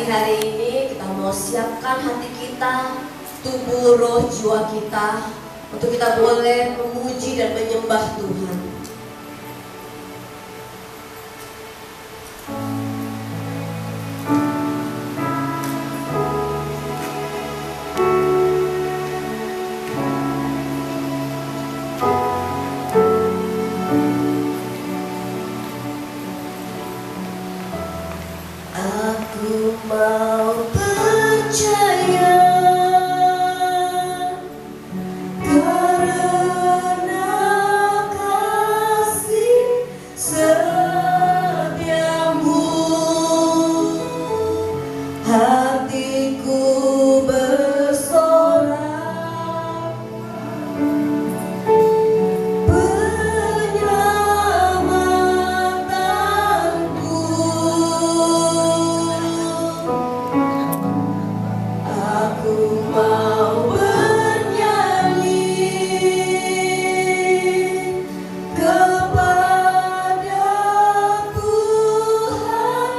Pagi hari ini kita mau siapkan hati kita, tubuh, roh, jiwa kita untuk kita boleh memuji dan menyembah Tuhan. Aku mau percaya karena kasih setiamu, hatiku bersorak penyelamatanku. Aku mau bernyanyi kepada Tuhan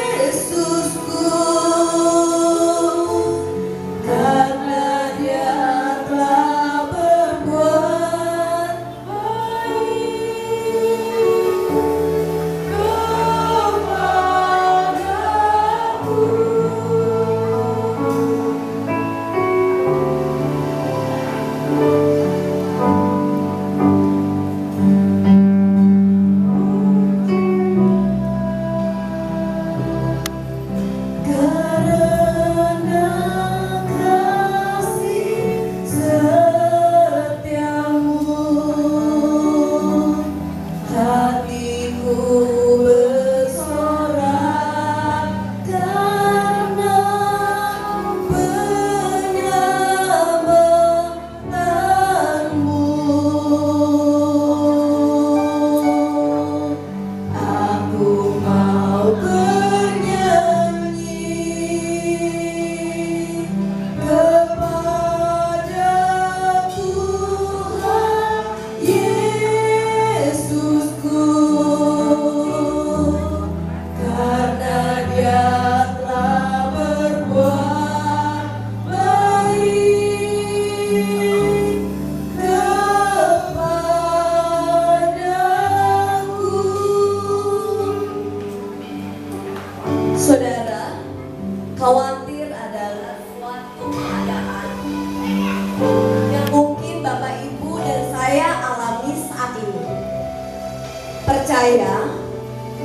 Yesusku, karena Dia telah berbuat baik kepadaku. Karena kasih setiamu, hatiku bersorak karena penyelamatanmu. Aku mau bernyanyi kepada Tuhan Yesusku, karena Dia telah berbuat baik kepadaku. Saudara, khawatir adalah suatu keadaan yang mungkin Bapak Ibu dan saya alami saat ini. Percaya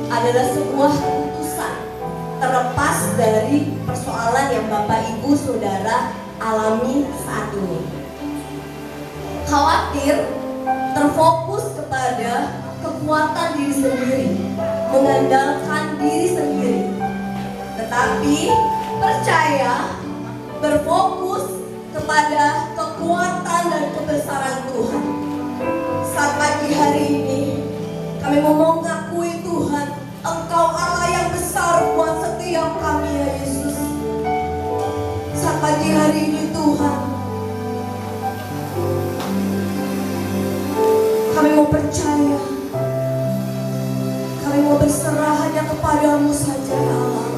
adalah sebuah keputusan terlepas dari persoalan yang Bapak Ibu Saudara alami saat ini. Khawatir terfokus kepada kekuatan diri sendiri, mengandalkan diri sendiri. Tetapi percaya berfokus kepada kekuatan dan kebesaran Tuhan. Saat pagi hari ini kami mau mengakui Tuhan, Engkau Allah yang besar buat setiap kami ya Yesus. Saat pagi hari ini Tuhan, kami mau percaya, kami mau berserah hanya kepadamu saja ya Allah.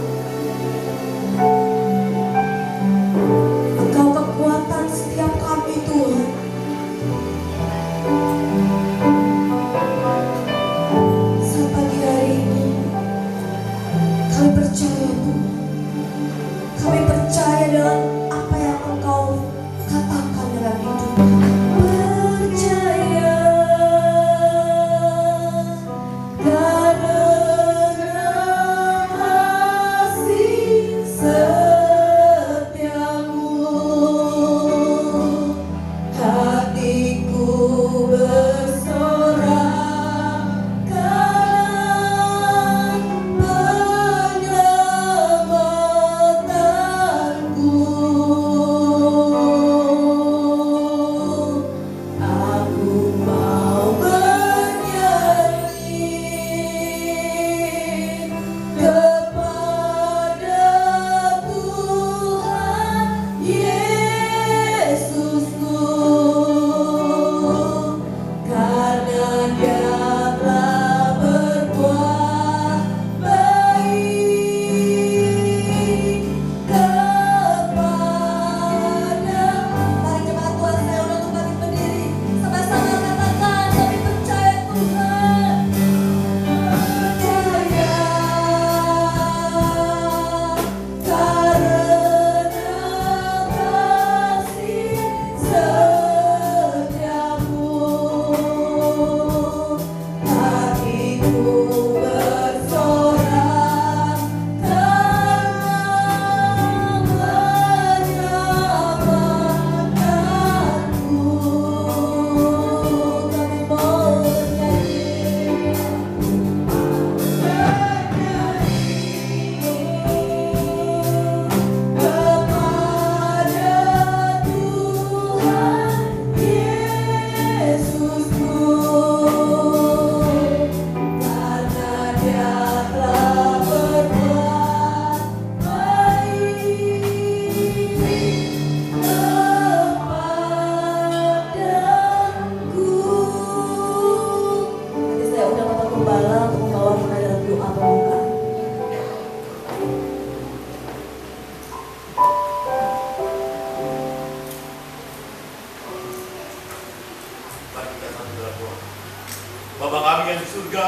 kami yang di surga,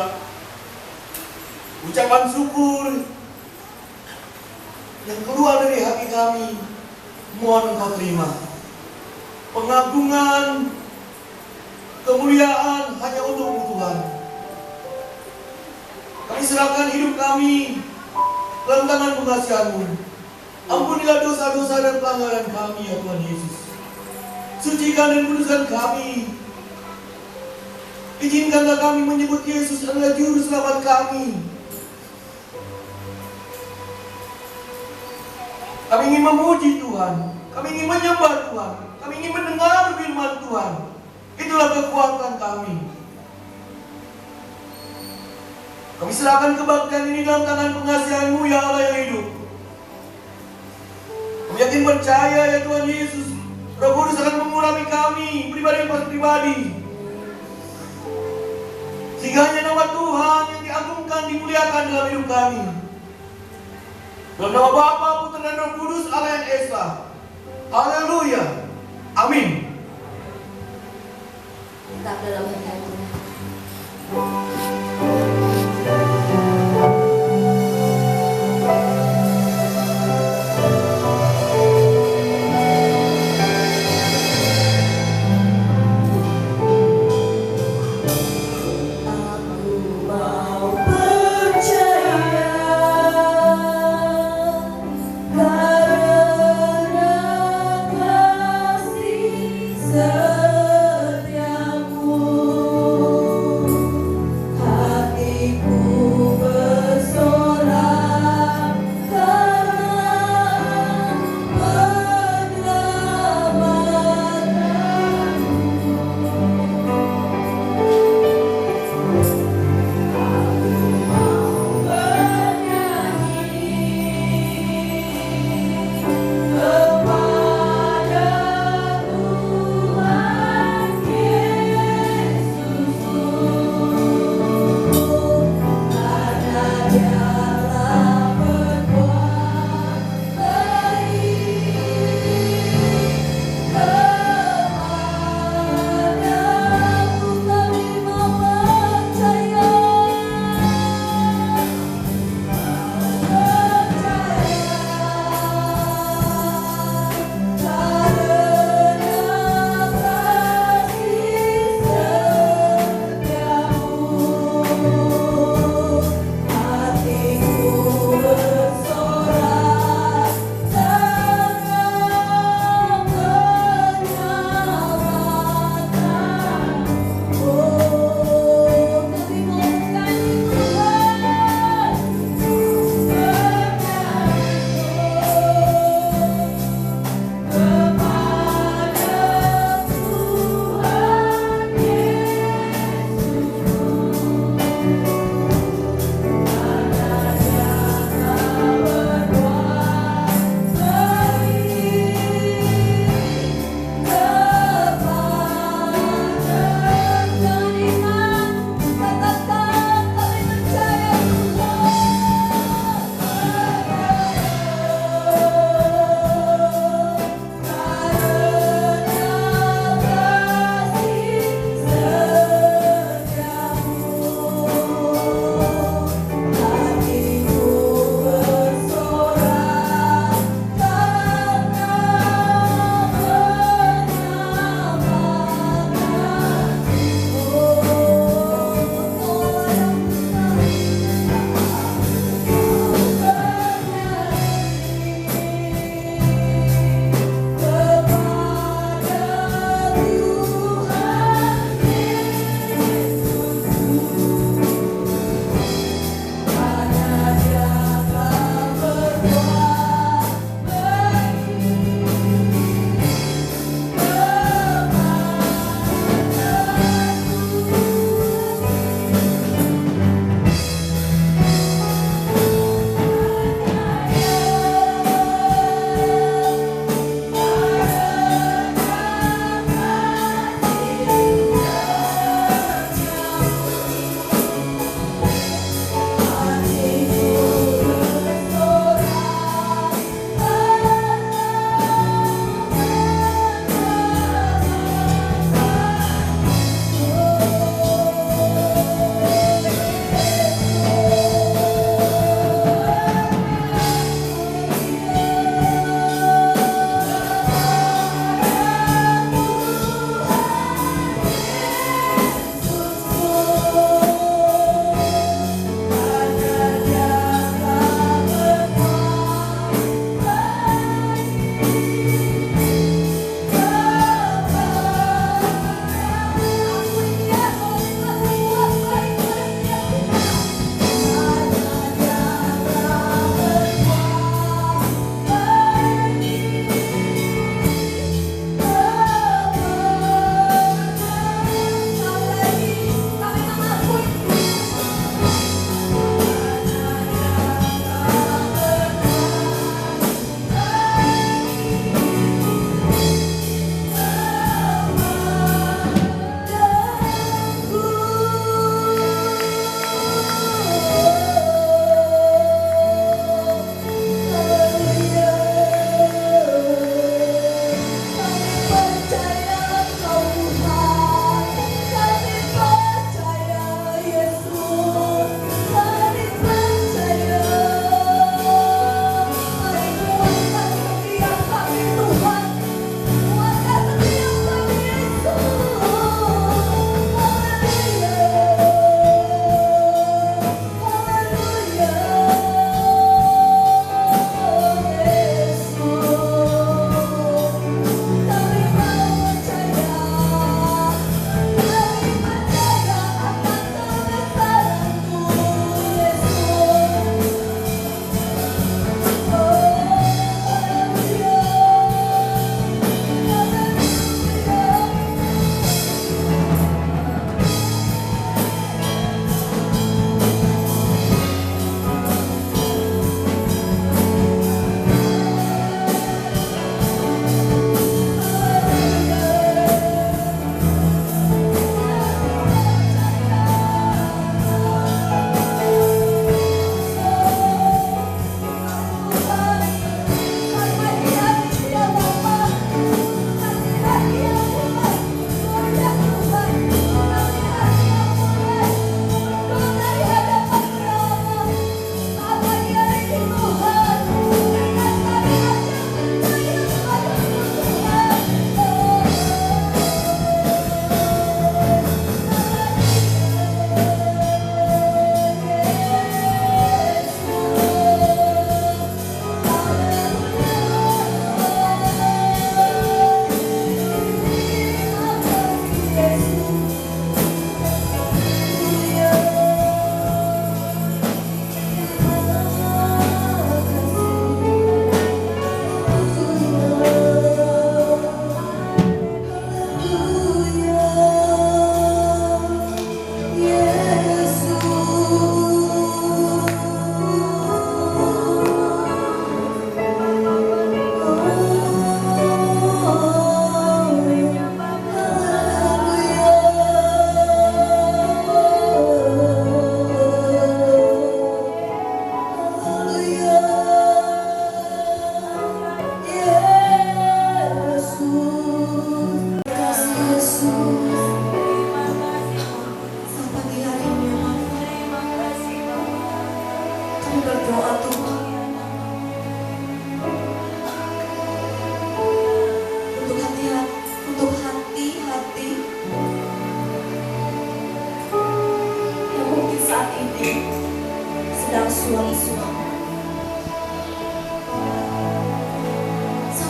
ucapan syukur yang keluar dari hati kami, mohon Engkau terima. Pengagungan, kemuliaan hanya untuk Tuhan. Kami serahkan hidup kami dalam tangan pengasihan-Mu. Ampunilah dosa-dosa dan pelanggaran kami, ya Tuhan Yesus. Sucikan dan kuduskan kami. Izinkanlah kami menyebut Yesus adalah juru selamat kami. Kami ingin memuji Tuhan, kami ingin menyembah Tuhan, kami ingin mendengar firman Tuhan. Itulah kekuatan kami. Kami serahkan kebaktian ini dalam tangan pengasihan-Mu, ya Allah yang hidup. Kami yakin percaya, ya Tuhan Yesus, Roh Kudus akan mengurapi kami, pribadi pas pribadi. Sehingga hanya nama Tuhan yang diagungkan, dimuliakan dalam hidup kami. Dalam nama Bapa, Putra dan Roh Kudus, Allah yang Esa. Haleluya. Amin. Tetap dalam hati. Karena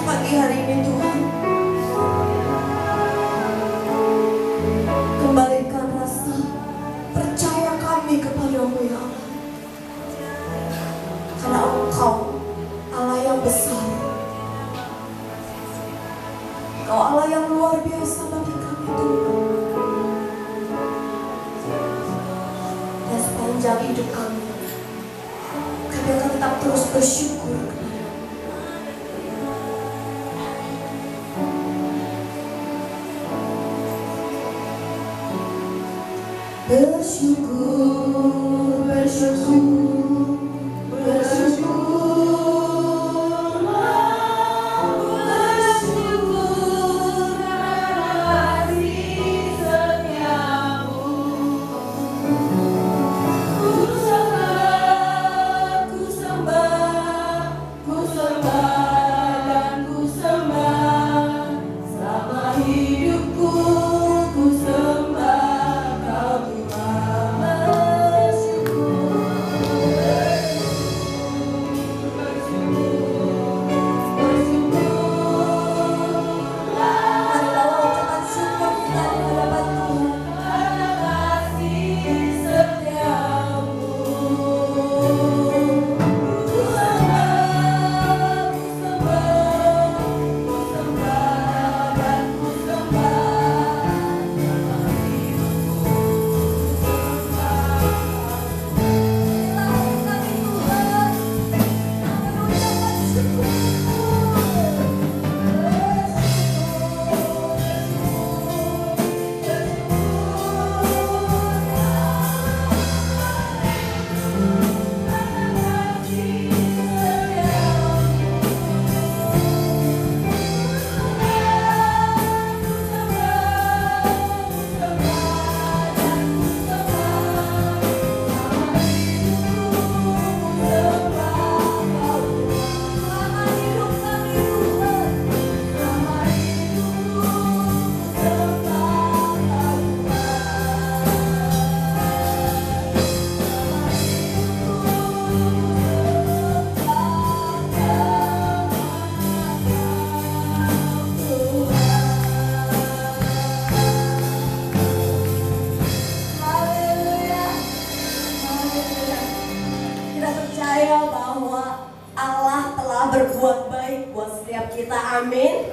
Pagi hari ini Tuhan, kembalikan rasa percaya kami kepadamu ya Allah. Karena Engkau Allah yang besar, Engkau Allah yang luar biasa bagi kami Tuhan. Dan sepanjang hidup kami akan tetap terus bersyukur. Bersyukur, bersyukur, bersyukurlah, bersyukur karena kasih setiamu. Ku sembah, ku sembah, ku sembah dan ku sembah selama hidupku, ku sembah. Berbuat baik buat setiap kita, amin.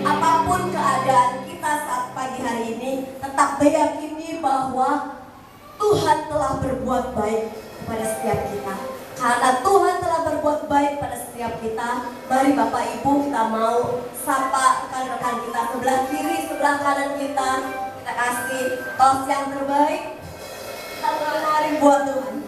Apapun keadaan kita saat pagi hari ini, tetap meyakini bahwa Tuhan telah berbuat baik kepada setiap kita. Karena Tuhan telah berbuat baik pada setiap kita, mari Bapak Ibu kita mau sapa rekan-rekan kita sebelah kiri, sebelah kanan kita. Kita kasih tos yang terbaik. Kita menari buat Tuhan.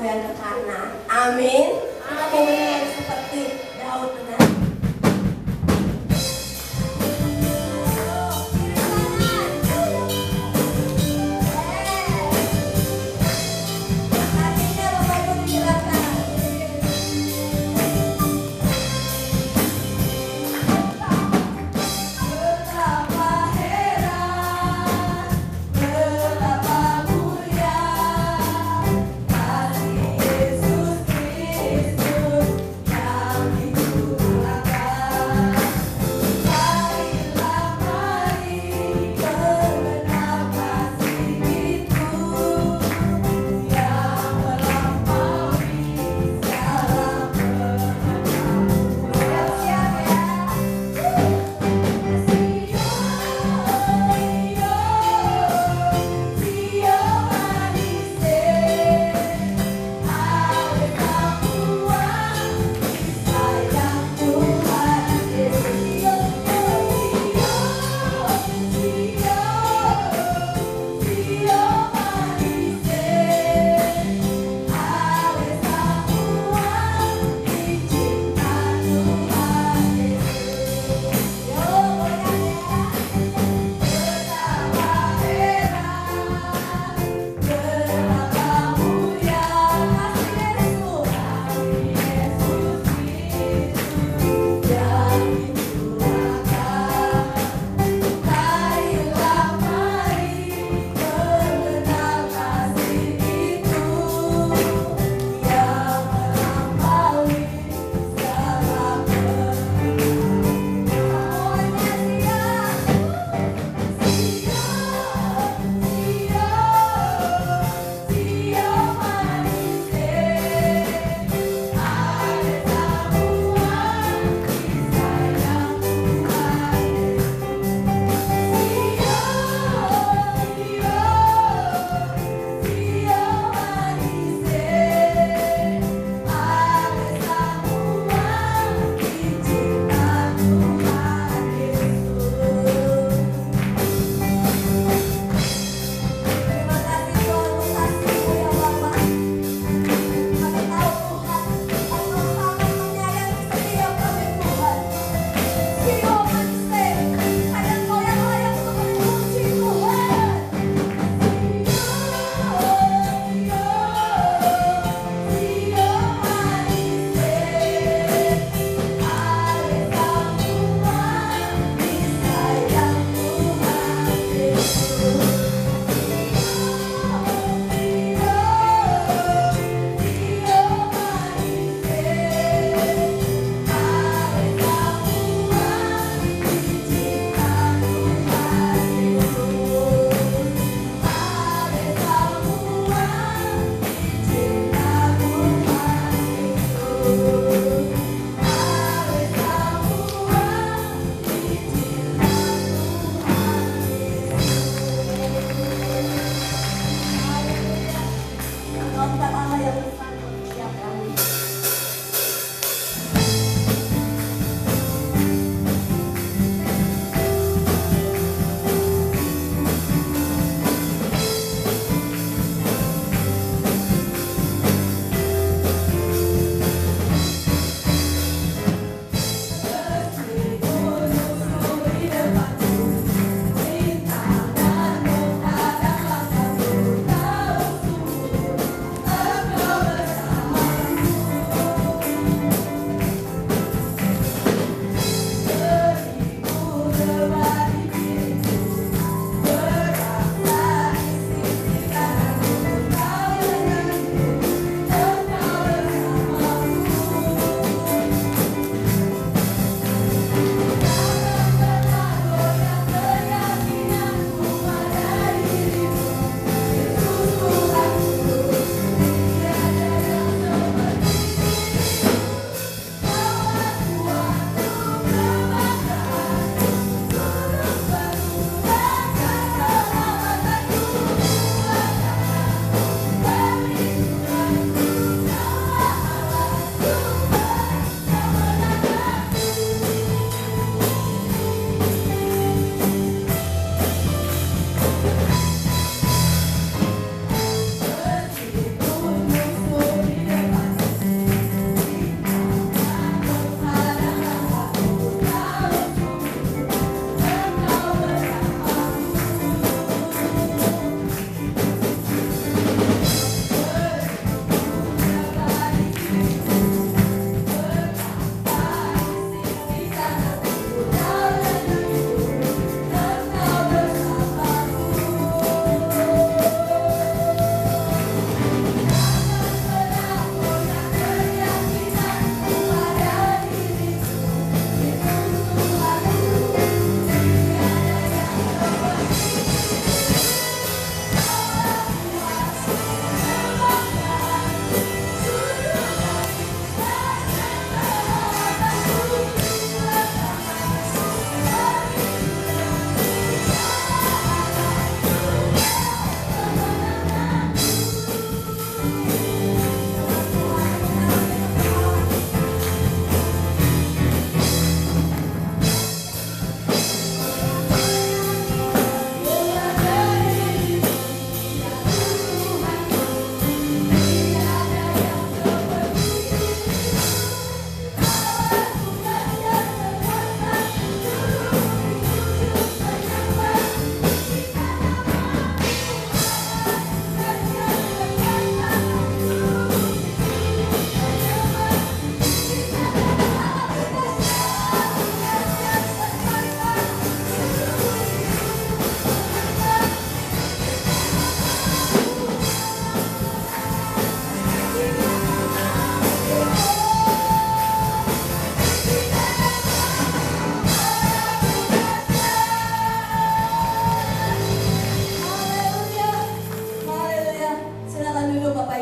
goyang ke kanan. Amin. Kita mau menyanyi seperti Daud benar. Yesus Kristus yang hidup.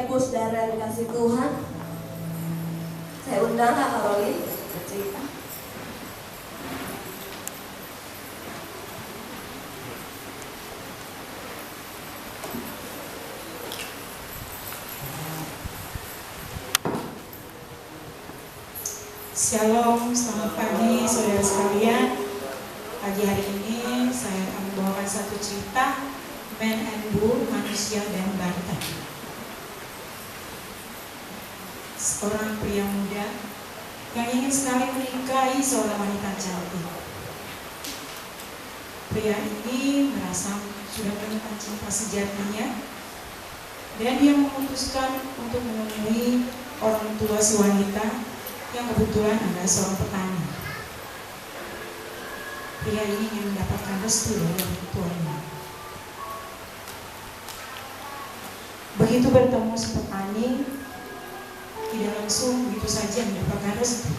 Ibu Saudara yang dikasih Tuhan, saya undang Kak Karolin bercerita. Shalom, selamat pagi saudara sekalian. Pagi hari ini saya akan membawakan satu cerita Man and Bull, manusia dan banteng. Seorang pria muda yang ingin sekali menikahi seorang wanita cantik. Pria ini merasa sudah menemukan cinta sejatinya dan dia memutuskan untuk menemui orang tua si wanita yang kebetulan adalah seorang petani. Pria ini ingin mendapatkan restu dari orang tuanya. Begitu bertemu si petani, tidak langsung begitu saja mendapatkan restu.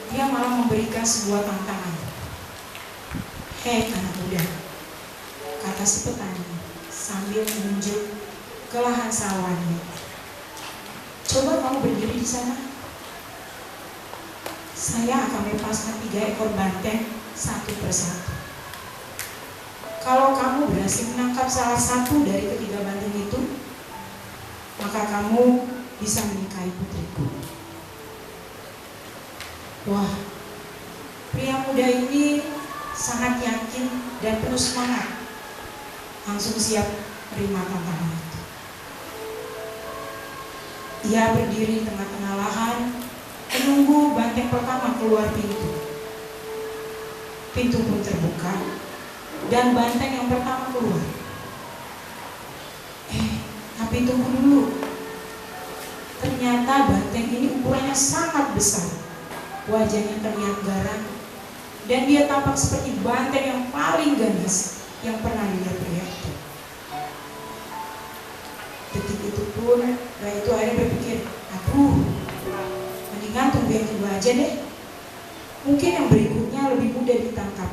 Dia malah memberikan sebuah tantangan. Hei anak muda, kata si petani sambil menunjuk ke lahan sawahnya. Coba kamu berdiri di sana. Saya akan melepaskan 3 ekor banteng satu persatu. Kalau kamu berhasil menangkap salah satu dari ketiga banteng itu, maka kamu bisa menikahi putriku. Wah, pria muda ini sangat yakin dan penuh semangat. Langsung siap menerima tantangan itu. Ia berdiri di tengah-tengah lahan, menunggu banteng pertama keluar pintu. Pintu pun terbuka dan banteng yang pertama keluar. Tapi tunggu dulu. Ternyata banteng ini ukurannya sangat besar. Wajahnya terlihat garang dan dia tampak seperti banteng yang paling ganas yang pernah dilihat pria itu. Detik itu pun, itu akhirnya berpikir, aduh, mendingan tunggu yang kedua aja deh. Mungkin yang berikutnya lebih mudah ditangkap.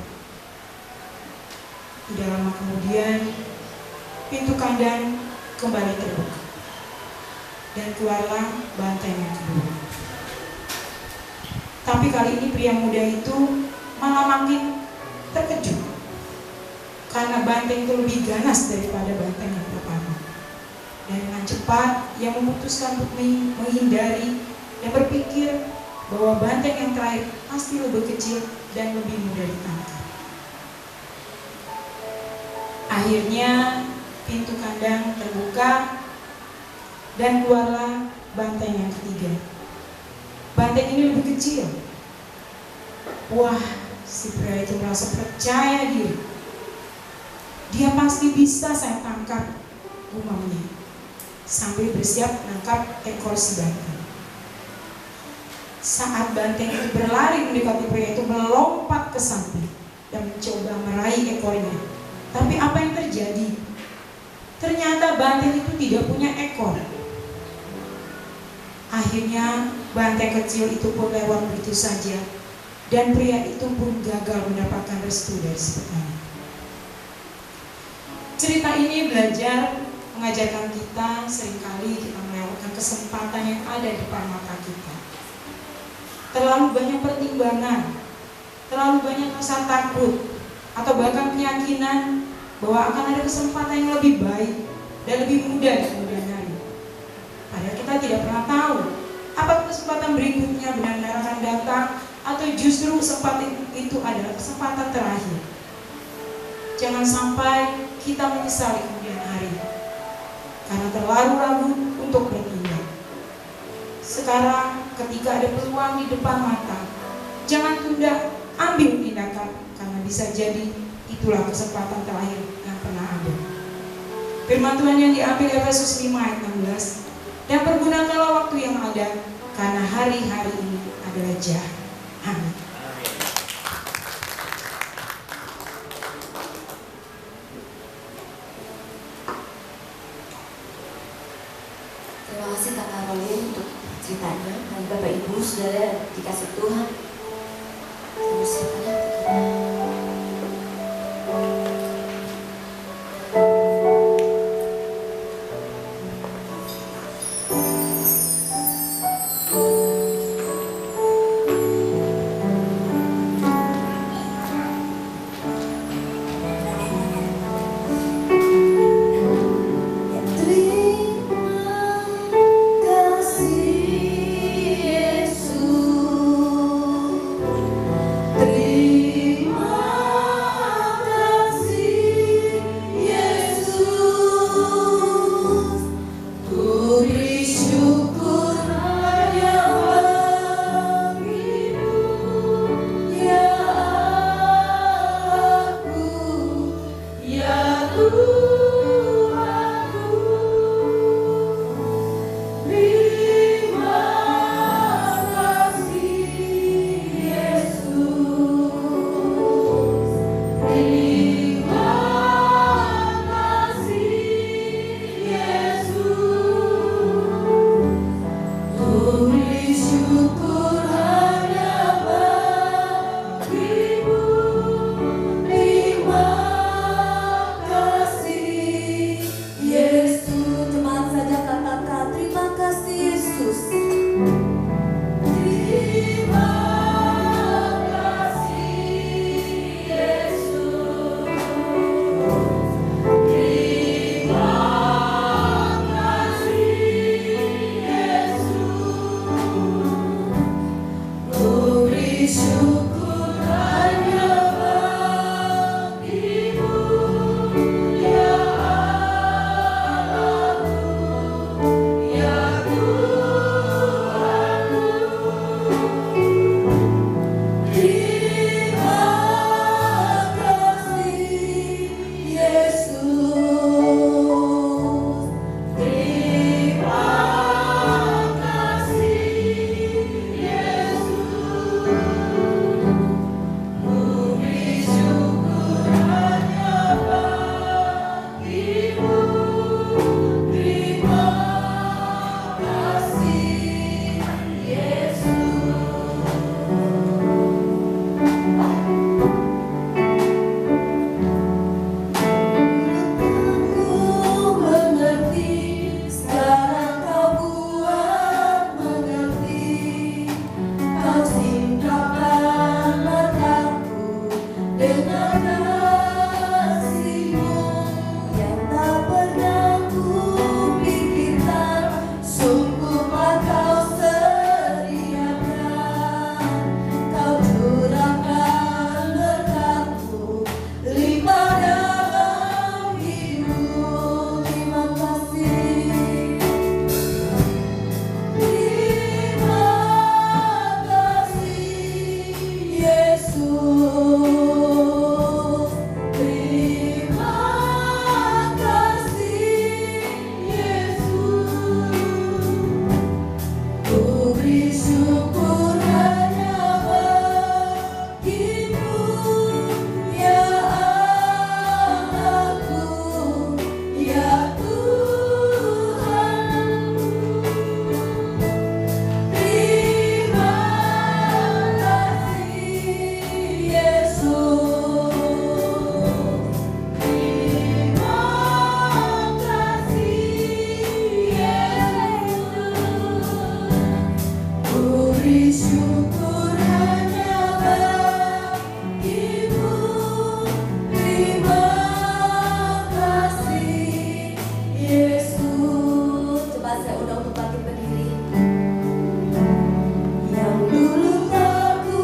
Tidak lama kemudian, pintu kandang kembali terbuka dan keluarlah banteng yang kedua. Tapi kali ini pria muda itu malah makin terkejut karena banteng itu lebih ganas daripada banteng yang pertama. Dan dengan cepat ia memutuskan untuk menghindari dan berpikir bahwa banteng yang terakhir pasti lebih kecil dan lebih mudah ditangkap. Akhirnya pintu kandang terbuka dan keluarlah banteng yang ketiga. Banteng ini lebih kecil. Wah, si pria itu merasa percaya diri. Dia pasti bisa saya tangkap, gumamnya, sambil bersiap menangkap ekor si banteng. Saat banteng itu berlari mendekati pria itu, melompat ke samping dan mencoba meraih ekornya. Tapi apa yang terjadi? Ternyata banteng itu tidak punya ekor. Akhirnya banteng kecil itu pun lewat begitu saja dan pria itu pun gagal mendapatkan restu dari si petani. Cerita ini mengajarkan kita seringkali kita melewatkan kesempatan yang ada di depan mata kita. Terlalu banyak pertimbangan, terlalu banyak rasa takut, atau bahkan keyakinan bahwa akan ada kesempatan yang lebih baik dan lebih mudah di kemudian hari. Padahal kita tidak pernah tahu apakah kesempatan berikutnya benar-benar akan datang atau justru kesempatan itu adalah kesempatan terakhir. Jangan sampai kita menyesal di kemudian hari karena terlalu ragu untuk bertindak. Sekarang ketika ada peluang di depan mata, jangan tunda, ambil tindakan, karena bisa jadi itulah kesempatan terakhir yang pernah ada. Firman Tuhan yang diambil Efesus 5 ayat 16, dan pergunakanlah waktu yang ada, karena hari-hari ini adalah jahat. Amin. Terima kasih Kak Karolin untuk ceritanya. Dan Bapak Ibu Saudara dikasih Tuhan, terus kita. syukur hanya bagimu. Terima kasih Yesus. Coba saya undang untuk bangkit berdiri. Yang dulu tak ku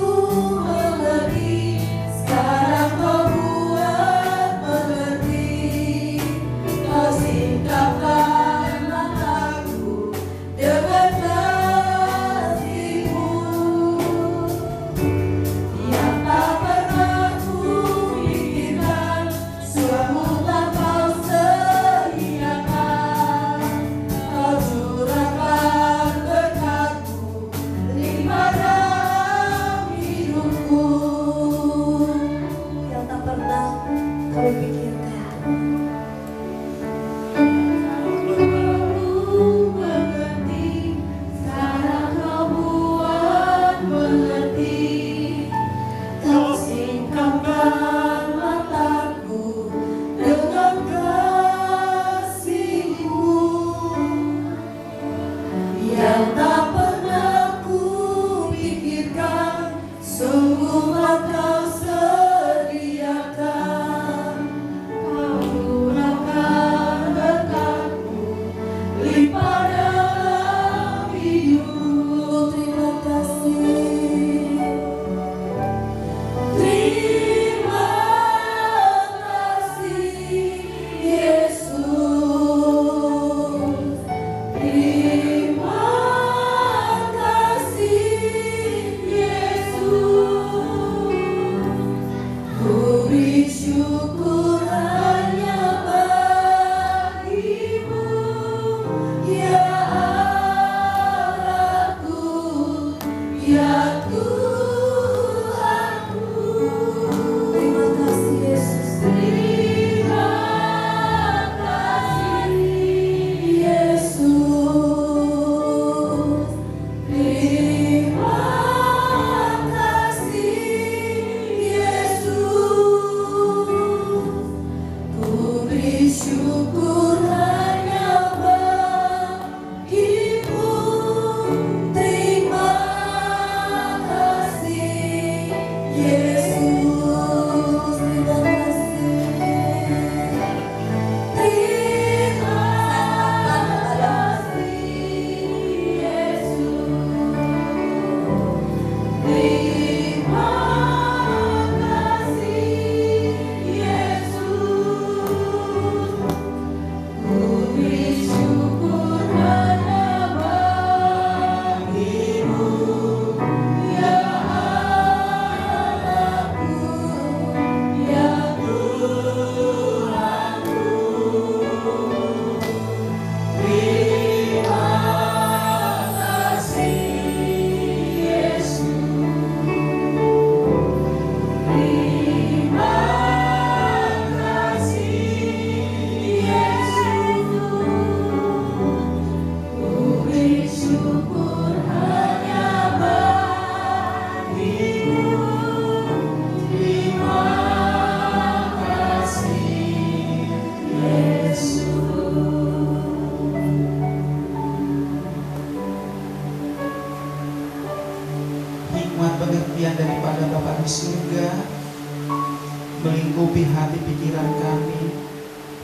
mengerti, sekarang kau buat mengerti. Kau singkapkan mataku dengan kasih-Mu. Yang tak pernah ku pikirkan, semula kau sediakan. Kau curahkan berkat-Mu, limpah dalam hidupku. Yang tak pernah kau pikirkan. Aku mengerti, sekarang kau buat mengerti. Kau singkapkan mataku dengan kasih-Mu. Yang tak pernah ku pikirkan, sungguhlah kau sediakan. Kau curahkan berkat-Mu, limpah dalam hidup. Terima kasih. Terima kasih Yesus. Terima kasih Yesus. Ku beri syukur hanya bagimu, ya Allahku, ya Tuhanku. Terima kasih Yesus. Terima kasih Yesus. Terima kasih Yesus. Ku beri syukur hanya bagimu. Terima kasih Yesus. Terima kasih. Terima kasih Yesus. Terima kasih Yesus. Ku beri syukur hanya bagimu, ya Allahku, ya Tuhanku. Terima kasih Yesus. Terima kasih Yesus. Ku beri syukur hanya bagimu. Terima kasih Yesus. Hikmat pengertian daripada Bapa di surga melingkupi hati pikiran kami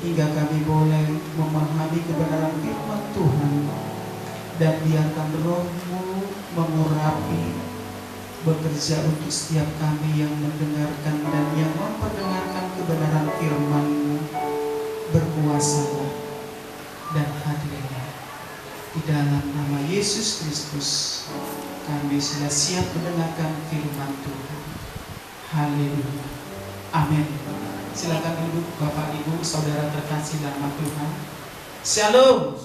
hingga kami boleh memahami kebenaran firman Tuhan, dan biarkan Roh-Mu mengurapi, bekerja untuk setiap kami yang mendengarkan dan yang memperdengarkan kebenaran firman-Mu. Berkuasalah dan hadirlah. Di dalam nama Yesus Kristus kami sudah siap mendengarkan firman Tuhan. Haleluya. Amin. Silakan duduk Bapak Ibu Saudara terkasih dalam Tuhan. Shalom.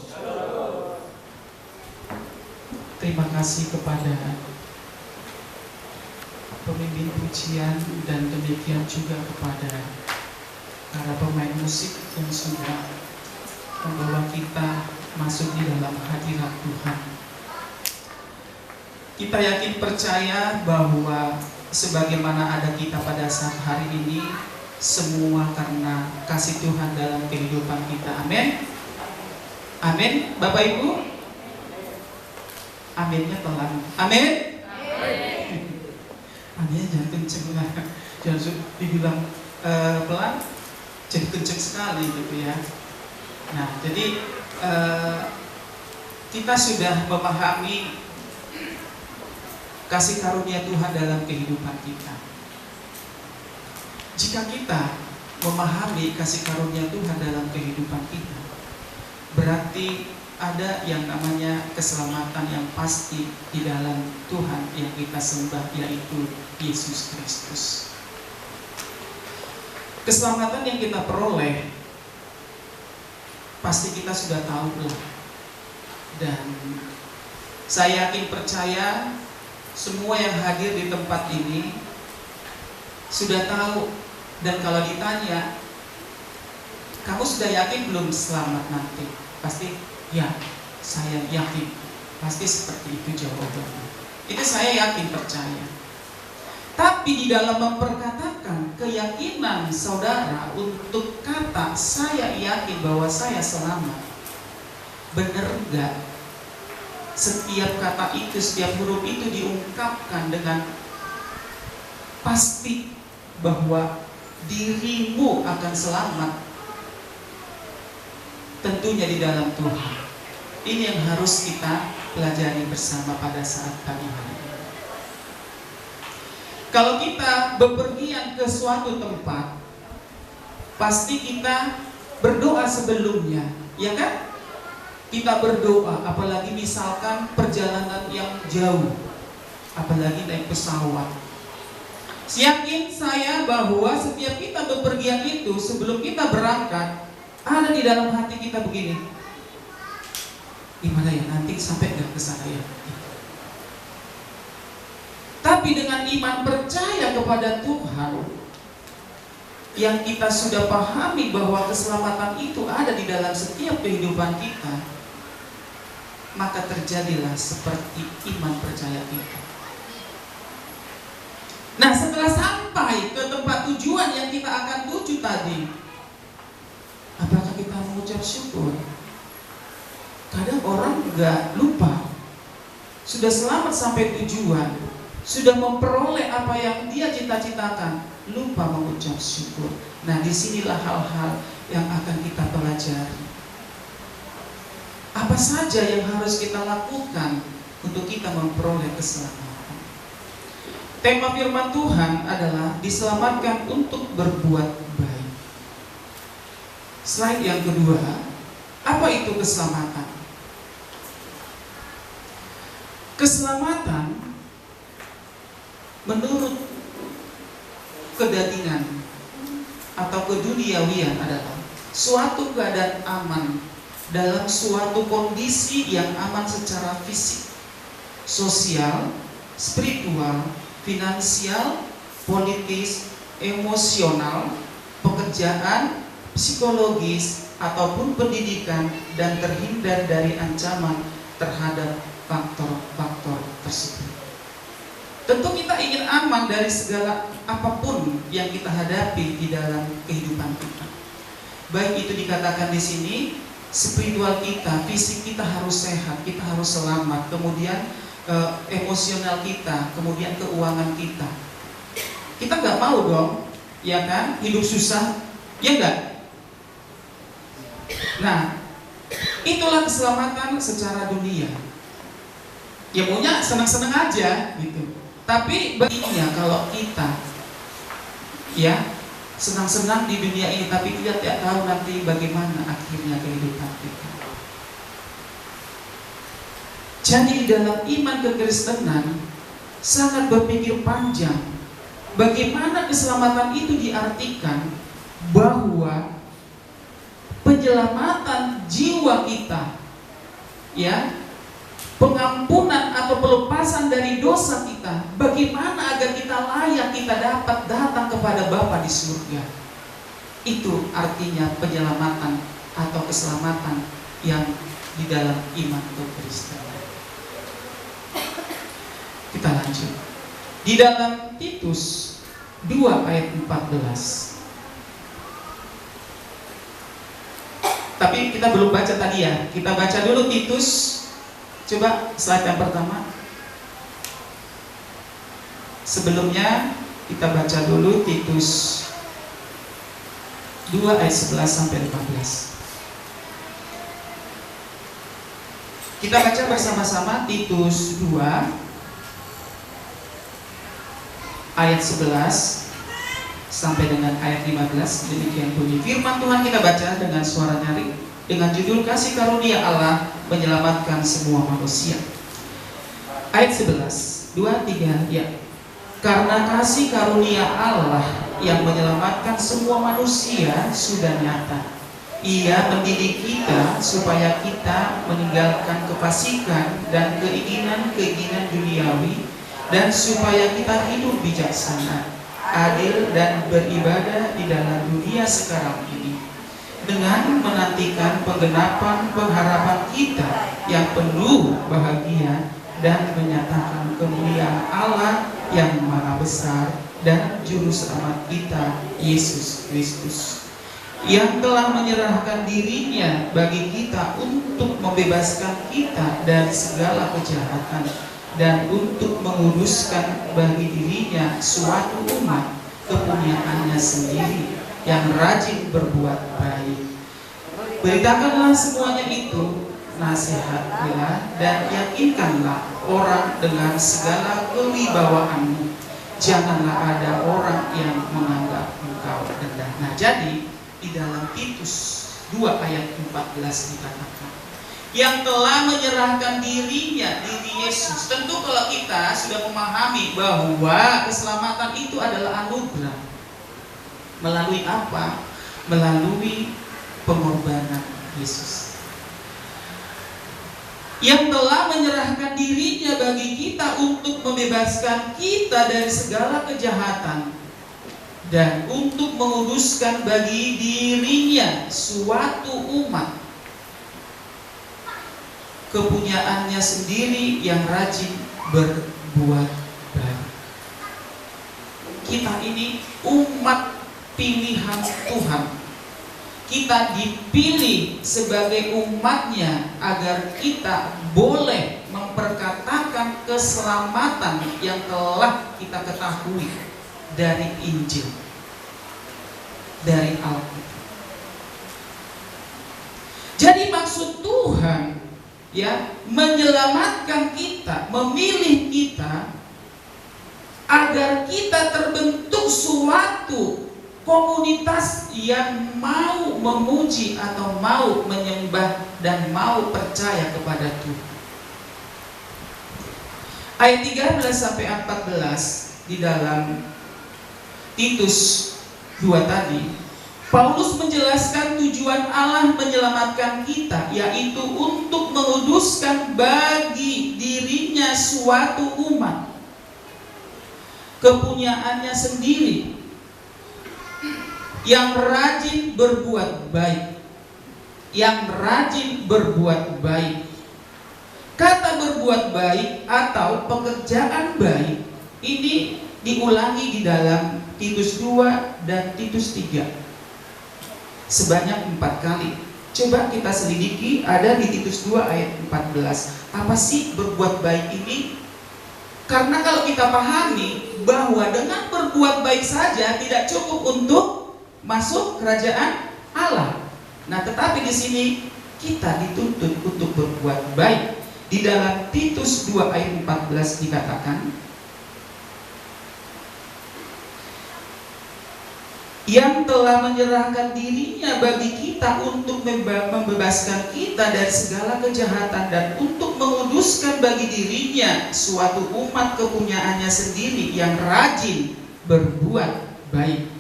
Terima kasih kepada pemimpin pujian dan demikian juga kepada para pemain musik yang sudah membawa kita masuk di dalam hadirat Tuhan. Kita yakin percaya bahwa sebagaimana ada kita pada saat hari ini, semua karena kasih Tuhan dalam kehidupan kita. Amin. Amin. Bapak Ibu, aminnya pelan. Amin. Anehnya jangan kenceng lah, jangan dibilang pelan, jadi kenceng sekali gitu ya. Nah, jadi kita sudah memahami kasih karunia Tuhan dalam kehidupan kita. Jika kita memahami kasih karunia Tuhan dalam kehidupan kita, berarti ada yang namanya keselamatan yang pasti di dalam Tuhan yang kita sembah, yaitu Yesus Kristus. Keselamatan yang kita peroleh pasti kita sudah tahu lah. Dan saya yakin percaya semua yang hadir di tempat ini sudah tahu. Dan kalau ditanya, kamu sudah yakin belum selamat nanti? Pasti ya, saya yakin. Pasti seperti itu jawabannya. Itu saya yakin, percaya. Tapi di dalam memperkatakan keyakinan saudara untuk kata saya yakin bahwa saya selamat, benar enggak? Setiap kata itu, setiap huruf itu diungkapkan dengan pasti bahwa dirimu akan selamat, tentunya di dalam Tuhan. Ini yang harus kita pelajari bersama pada saat pagi hari ini. Kalau kita bepergian ke suatu tempat, pasti kita berdoa sebelumnya, ya kan? Kita berdoa, apalagi misalkan perjalanan yang jauh, apalagi naik pesawat. Yakin saya bahwa setiap kita bepergian itu, sebelum kita berangkat, ada di dalam hati kita begini, gimana ya nanti sampai nggak ke sana ya? Tapi dengan iman percaya kepada Tuhan, yang kita sudah pahami bahwa keselamatan itu ada di dalam setiap kehidupan kita, maka terjadilah seperti iman percaya kita. Nah, setelah sampai ke tempat tujuan yang kita akan tuju tadi, apakah kita mengucap syukur? Kadang orang nggak lupa, sudah selamat sampai tujuan, sudah memperoleh apa yang dia cita-citakan, lupa mengucap syukur. Nah, disinilah hal-hal yang akan kita pelajari. Apa saja yang harus kita lakukan untuk kita memperoleh keselamatan? Tema firman Tuhan adalah diselamatkan untuk berbuat baik. Slide yang kedua, apa itu keselamatan? Keselamatan menurut kedagingan atau keduniawian adalah suatu keadaan aman dalam suatu kondisi yang aman secara fisik, sosial, spiritual, finansial, politis, emosional, pekerjaan, psikologis, ataupun pendidikan, dan terhindar dari ancaman terhadap faktor-faktor tersebut. Tentu kita ingin aman dari segala apapun yang kita hadapi di dalam kehidupan kita. Baik itu dikatakan di sini, spiritual kita, fisik kita harus sehat, kita harus selamat, kemudian emosional kita, kemudian keuangan kita. Kita nggak mau dong, ya kan, hidup susah, ya enggak? Nah, itulah keselamatan secara dunia. Ya maunya senang-senang aja gitu. Tapi baginya kalau kita ya senang-senang di dunia ini, tapi kita tidak tahu nanti bagaimana akhirnya kehidupan kita. Jadi di dalam iman kekristenan sangat berpikir panjang. Bagaimana keselamatan itu diartikan bahwa penyelamatan jiwa kita, ya, pengampunan atau pelepasan dari dosa kita, bagaimana agar kita layak, kita dapat datang kepada Bapa di surga. Itu artinya penyelamatan atau keselamatan yang di dalam iman kekristenan. Kita lanjut. Di dalam Titus 2 ayat 14. Tapi kita belum baca tadi ya. Kita baca dulu Titus. Coba slide yang pertama. Sebelumnya kita baca dulu Titus 2 ayat 11 sampai 15. Kita baca bersama-sama Titus 2 ayat 11 sampai dengan ayat 15. Demikian bunyi firman Tuhan, kita baca dengan suara nyaring dengan judul Kasih Karunia Allah Menyelamatkan Semua Manusia. Ayat 11, 2, 3, ya. Karena kasih karunia Allah yang menyelamatkan semua manusia sudah nyata. Ia mendidik kita supaya kita meninggalkan kefasikan dan keinginan-keinginan duniawi, dan supaya kita hidup bijaksana, adil, dan beribadah di dalam dunia sekarang ini, dengan menantikan penggenapan pengharapan kita yang penuh bahagia dan menyatakan kemuliaan Allah yang maha besar dan juru selamat kita, Yesus Kristus, yang telah menyerahkan dirinya bagi kita untuk membebaskan kita dari segala kejahatan dan untuk menguduskan bagi dirinya suatu umat kepunyaannya sendiri yang rajin berbuat baik. Beritakanlah semuanya itu, nasihatilah dan yakinkanlah orang dengan segala kewibawaanmu. Janganlah ada orang yang menganggap engkau rendah. Nah, jadi di dalam Titus 2 ayat 14 dikatakan, yang telah menyerahkan dirinya, diri Yesus. Tentu kalau kita sudah memahami bahwa keselamatan itu adalah anugerah. Melalui apa? Melalui pengorbanan Yesus. Yang telah menyerahkan dirinya bagi kita untuk membebaskan kita dari segala kejahatan dan untuk menguduskan bagi dirinya suatu umat kepunyaannya sendiri yang rajin berbuat baik. Kita ini umat pilihan Tuhan. Kita dipilih sebagai umatnya agar kita boleh memperkatakan keselamatan yang telah kita ketahui dari Injil, dari Alkitab. Jadi maksud Tuhan ya menyelamatkan kita, memilih kita agar kita terbentuk suatu komunitas yang mau memuji atau mau menyembah dan mau percaya kepada Tuhan. Ayat 13 sampai 14 di dalam Titus 2 tadi, Paulus menjelaskan tujuan Allah menyelamatkan kita, yaitu untuk menguduskan bagi dirinya suatu umat kepunyaannya sendiri yang rajin berbuat baik. Yang rajin berbuat baik. Kata berbuat baik atau pekerjaan baik ini diulangi di dalam Titus 2 dan Titus 3 sebanyak 4 kali. Coba kita selidiki, ada di Titus 2 ayat 14. Apa sih berbuat baik ini? Karena kalau kita pahami bahwa dengan berbuat baik saja tidak cukup untuk masuk kerajaan Allah. Nah, tetapi di sini kita dituntut untuk berbuat baik. Di dalam Titus 2 ayat 14 dikatakan, yang telah menyerahkan dirinya bagi kita untuk membebaskan kita dari segala kejahatan dan untuk menguduskan bagi dirinya suatu umat kepunyaannya sendiri yang rajin berbuat baik.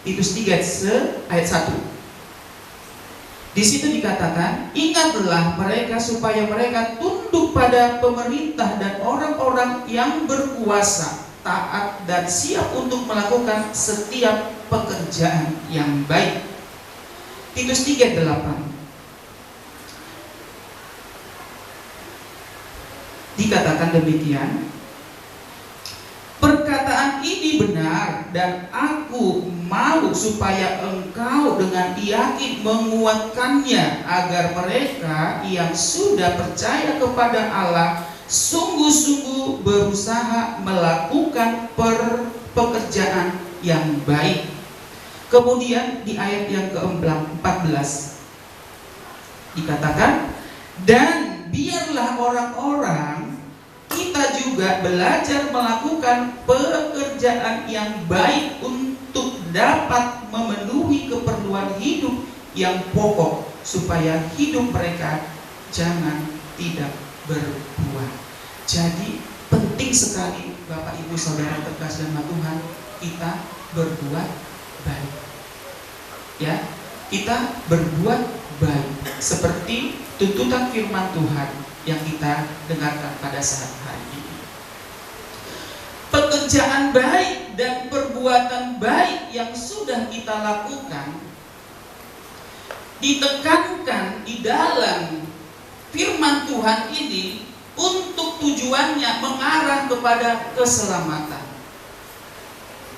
Titus 3 ayat 1. Di situ dikatakan, ingatlah mereka supaya mereka tunduk pada pemerintah dan orang-orang yang berkuasa, taat dan siap untuk melakukan setiap pekerjaan yang baik. Titus 3:8 dikatakan demikian, perkataan ini benar dan aku mau supaya engkau dengan yakin menguatkannya agar mereka yang sudah percaya kepada Allah sungguh-sungguh berusaha melakukan pekerjaan yang baik. Kemudian di ayat yang ke-14 dikatakan, dan biarlah orang-orang kita juga belajar melakukan pekerjaan yang baik untuk dapat memenuhi keperluan hidup yang pokok, supaya hidup mereka jangan tidak berbuah. Jadi penting sekali Bapak Ibu Saudara terkasih dalam Tuhan, kita berbuat baik. Ya, kita berbuat baik seperti tuntutan firman Tuhan yang kita dengarkan pada saat hari ini. Pekerjaan baik dan perbuatan baik yang sudah kita lakukan ditekankan di dalam firman Tuhan ini untuk tujuannya mengarah kepada keselamatan.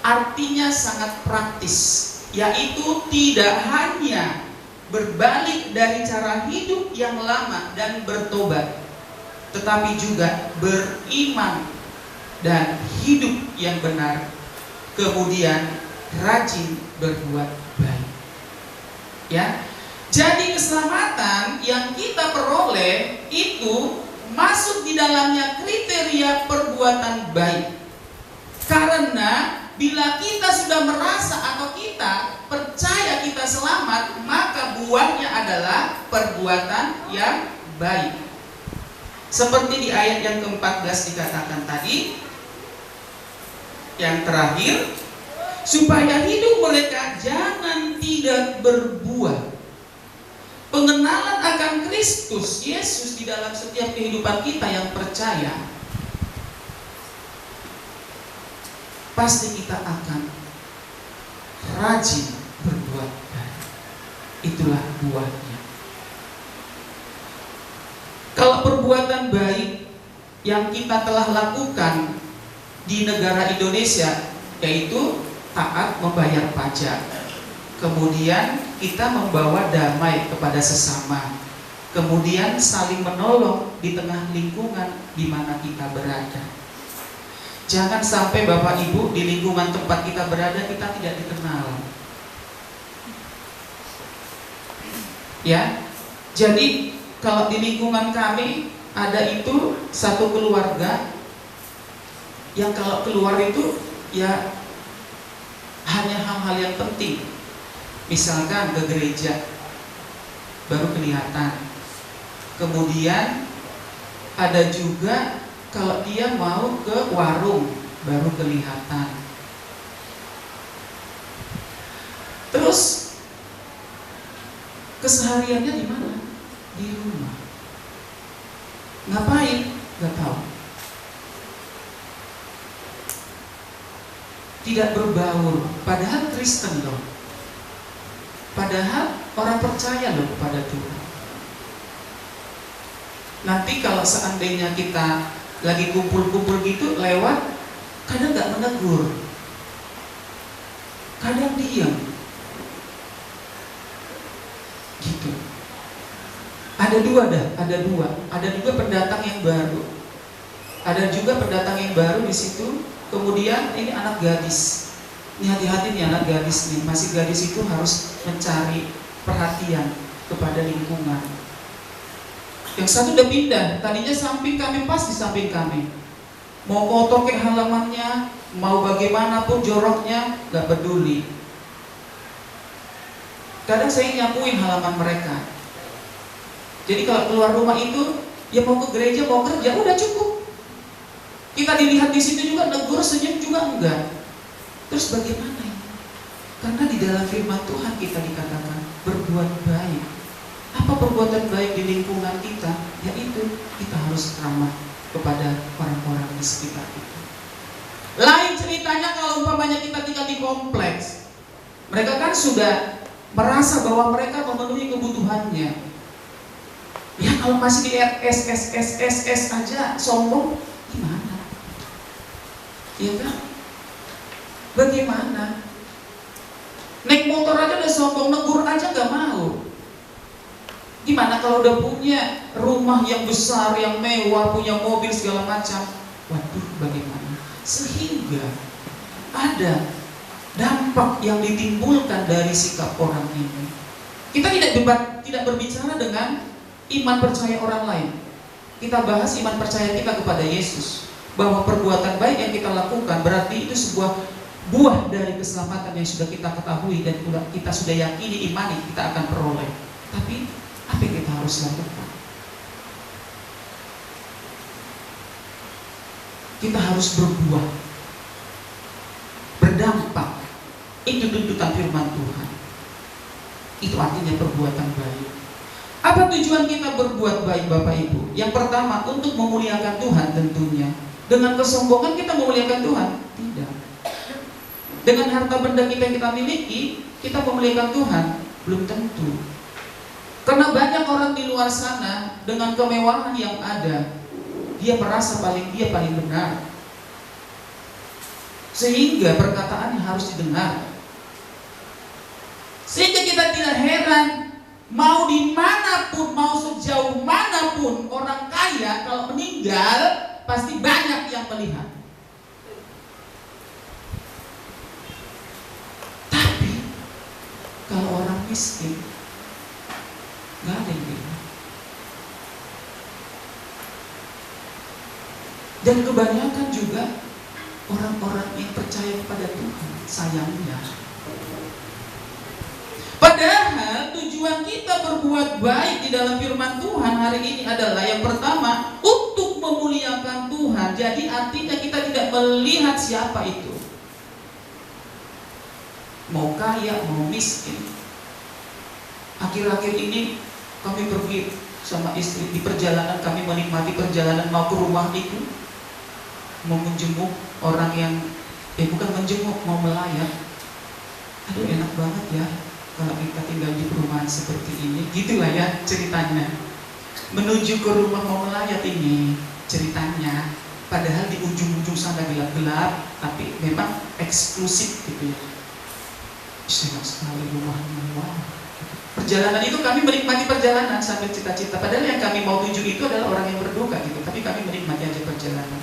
Artinya sangat praktis, yaitu tidak hanya berbalik dari cara hidup yang lama dan bertobat, tetapi juga beriman dan hidup yang benar, kemudian rajin berbuat baik. Ya, jadi keselamatan yang kita peroleh itu masuk di dalamnya kriteria perbuatan baik. Karena bila kita sudah merasa atau kita percaya kita selamat, maka buahnya adalah perbuatan yang baik. Seperti di ayat yang ke-14 dikatakan tadi, yang terakhir, supaya hidup mereka jangan tidak berbuah. Pengenalan akan Kristus Yesus di dalam setiap kehidupan kita yang percaya, pasti kita akan rajin berbuat baik. Itulah buahnya. Kalau perbuatan baik yang kita telah lakukan di negara Indonesia, yaitu taat membayar pajak, kemudian kita membawa damai kepada sesama, kemudian saling menolong di tengah lingkungan di mana kita berada. Jangan sampai Bapak Ibu di lingkungan tempat kita berada kita tidak dikenal. Ya, jadi kalau di lingkungan kami ada itu satu keluarga yang kalau keluar itu ya hanya hal-hal yang penting. Misalkan ke gereja baru kelihatan. Kemudian ada juga kalau dia mau ke warung baru kelihatan. Terus kesehariannya di mana? Di rumah. Ngapain? Gak tahu. Tidak berbaur. Padahal Kristen loh. Padahal orang percaya loh kepada Tuhan. Nanti kalau seandainya kita lagi kumpul-kumpul gitu lewat, kadang gak menegur, kadang diam gitu. Ada dua pendatang yang baru. Ada juga pendatang yang baru di situ. Kemudian ini anak gadis. Ini hati-hati nih anak gadis nih. Masih gadis itu harus mencari perhatian kepada lingkungan. Yang satu udah pindah, tadinya samping kami, pas di samping kami. Mau kotor kayak halamannya, mau bagaimanapun joroknya, gak peduli. Kadang saya nyapuin halaman mereka. Jadi kalau keluar rumah itu, ya mau ke gereja, mau kerja, udah cukup. Kita dilihat di situ juga negur, senyum juga enggak. Terus bagaimana ini? Karena di dalam firman Tuhan kita dikatakan berbuat baik. Apa perbuatan baik di lingkungan kita? Yaitu kita harus ramah kepada orang-orang di sekitar kita. Lain ceritanya kalau umpamanya kita tinggal di kompleks. Mereka kan sudah merasa bahwa mereka memenuhi kebutuhannya. Ya kalau masih di RS aja sombong, gimana? Iya kan? Bagaimana? Naik motor aja udah sombong, negur aja gak mau. Gimana Gimana kalau udah punya rumah yang besar, yang mewah, punya mobil segala macam? Waduh, bagaimana? Sehingga ada dampak yang ditimbulkan dari sikap orang ini. Kita tidak berbicara dengan iman percaya orang lain. Kita bahas iman percaya kita kepada Yesus. Bahwa perbuatan baik yang kita lakukan berarti itu sebuah buah dari keselamatan yang sudah kita ketahui dan kita sudah yakini, imani, kita akan peroleh. Tapi apa yang kita harus lakukan? Kita harus berbuah, berdampak. Itu tuntutan firman Tuhan. Itu artinya perbuatan baik. Apa tujuan kita berbuat baik, Bapak Ibu? Yang pertama, untuk memuliakan Tuhan tentunya. Dengan kesombongan kita memuliakan Tuhan? Tidak. Dengan harta benda kita yang kita miliki, kita memuliakan Tuhan? Belum tentu. Karena banyak orang di luar sana dengan kemewahan yang ada, dia merasa dia paling benar. Sehingga perkataannya harus didengar. Sehingga kita tidak heran, mau dimanapun, mau sejauh manapun orang kaya kalau meninggal pasti banyak yang melihat. Tapi kalau orang miskin nggak ada yang lihat. Dan kebanyakan juga orang-orang yang percaya kepada Tuhan, sayangnya. Padahal tujuan kita berbuat baik di dalam firman Tuhan hari ini adalah yang pertama, untuk memuliakan Tuhan. Jadi artinya kita tidak melihat siapa itu, mau kaya, mau miskin. Akhir-akhir ini kami pergi sama istri di perjalanan, kami menikmati perjalanan mau ke rumah itu, mau menjenguk orang yang bukan menjenguk, mau melayat. Aduh, enak banget ya kalau kita tinggal di perumahan seperti ini. Gitulah ya ceritanya. Menuju ke rumah mau melayat ini ceritanya. Padahal di ujung-ujung sana gelap-gelap, tapi memang eksklusif gitu ya. Enak sekali rumahnya, wow. Perjalanan itu kami menikmati perjalanan sambil cita-cita. Padahal yang kami mau tuju itu adalah orang yang berduka gitu. Tapi kami menikmati aja perjalanan.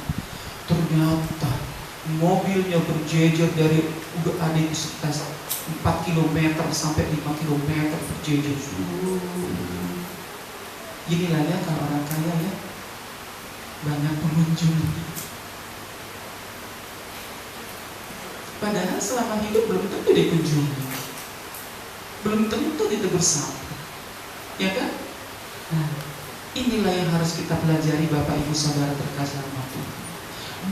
Ternyata mobilnya berjejer dari udah ada di sekitar 4 km sampai 5 km berjejer. Inilah ya kalau orang kaya ya, banyak pengunjung. Padahal selama hidup belum tentu dikunjungi, belum tentu ditegur sapa, ya kan? Nah, inilah yang harus kita pelajari Bapak Ibu Saudara terkasih dalam Tuhan.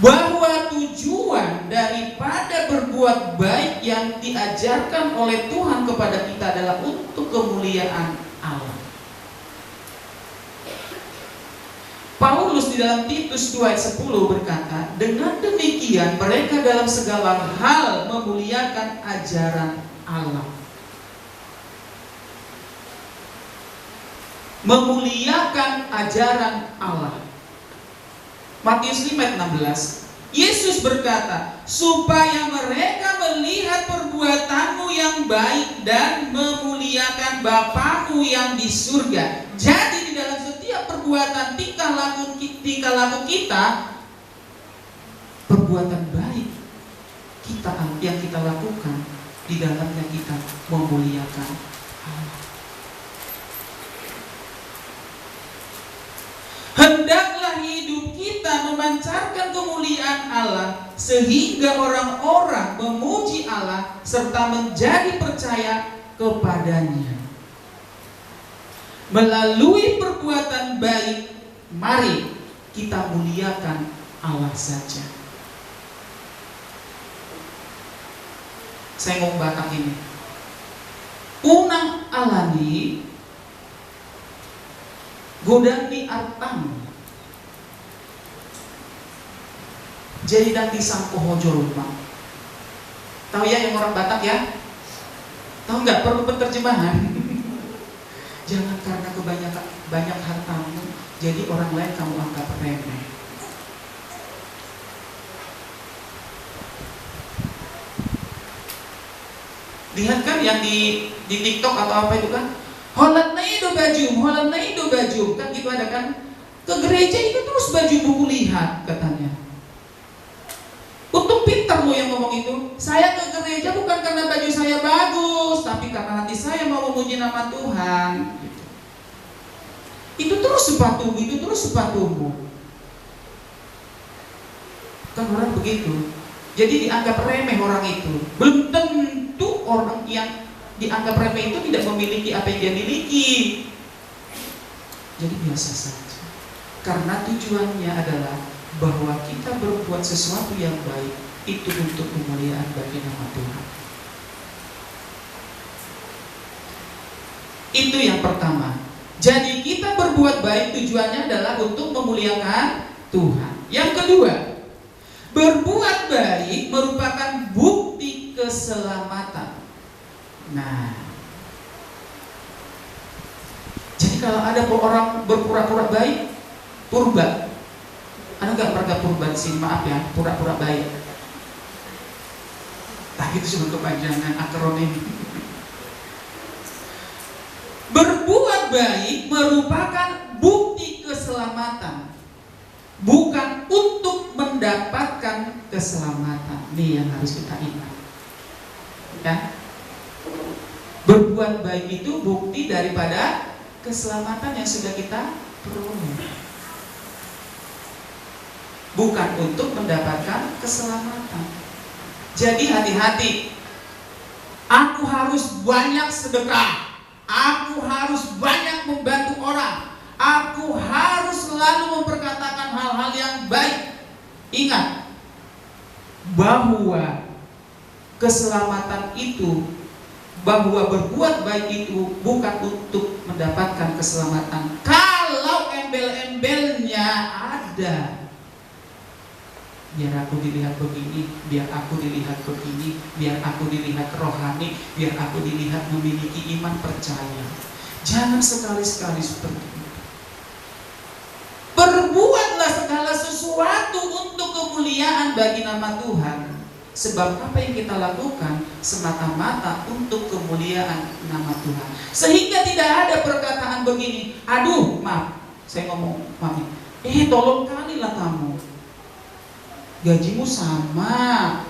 Bahwa tujuan daripada berbuat baik yang diajarkan oleh Tuhan kepada kita adalah untuk kemuliaan Allah. Paulus di dalam Titus 2 ayat 10 berkata, dengan demikian mereka dalam segala hal memuliakan ajaran Allah. Memuliakan ajaran Allah. Matius 5 ayat 16. Yesus berkata, supaya mereka melihat perbuatanmu yang baik dan memuliakan Bapamu yang di surga. Jadi di dalam setiap perbuatan tingkah laku kita, perbuatan baik kita yang kita lakukan, di dalamnya kita memuliakan Allah. Hendaklah hidup kita memancarkan kemuliaan Allah, sehingga orang-orang memuji Allah serta menjadi percaya kepadanya. Melalui perbuatan baik, mari kita muliakan Allah saja. Saya ngomong Batak ini. Unang alani godang di artang jadi dan disang pohojo rumah. Tahu ya yang orang Batak ya? Tahu nggak, perlu penerjemahan? Jangan karena kebanyakan banyak hartamu jadi orang lain kamu anggap remeh. Lihat kan yang di TikTok atau apa itu kan, Holat naido bajum, kan gitu ada kan? Ke gereja itu terus baju buku lihat katanya. Untung pintar lo yang ngomong itu. Saya ke gereja bukan karena baju saya bagus, tapi karena hati saya mau memuji nama Tuhan. Itu terus sepatumu. Kan orang begitu. Jadi dianggap remeh orang itu. Belum tentu orang yang dianggap remeh itu tidak memiliki apa yang dia miliki. Jadi biasa saja. Karena tujuannya adalah bahwa kita berbuat sesuatu yang baik itu untuk kemuliaan bagi nama Tuhan. Itu yang pertama. Jadi kita berbuat baik tujuannya adalah untuk memuliakan Tuhan. Yang kedua, berbuat baik merupakan bukti keselamatan. Nah, jadi kalau ada orang berpura-pura baik, purba. Ada nggak mereka purban sih? Maaf ya, pura-pura baik. Tapi itu cuma kepanjangan akronim. Berbuat baik merupakan bukti keselamatan, bukan untuk mendapatkan keselamatan. Ini yang harus kita ingat. Ya. Berbuat baik itu bukti daripada keselamatan yang sudah kita peroleh, bukan untuk mendapatkan keselamatan. Jadi hati-hati. Aku harus banyak sedekah. Aku harus banyak membantu orang. Aku harus selalu memperkatakan hal-hal yang baik. Ingat bahwa keselamatan itu, bahwa berbuat baik itu bukan untuk mendapatkan keselamatan. Kalau embel-embelnya ada, biar aku dilihat begini, biar aku dilihat begini, biar aku dilihat rohani, biar aku dilihat memiliki iman percaya. Jangan sekali-sekali seperti itu. Berbuatlah segala sesuatu untuk kemuliaan bagi nama Tuhan. Sebab apa yang kita lakukan semata-mata untuk kemuliaan nama Tuhan. Sehingga tidak ada perkataan begini, aduh maaf, saya ngomong mami, tolong kalilah kamu, gajimu sama,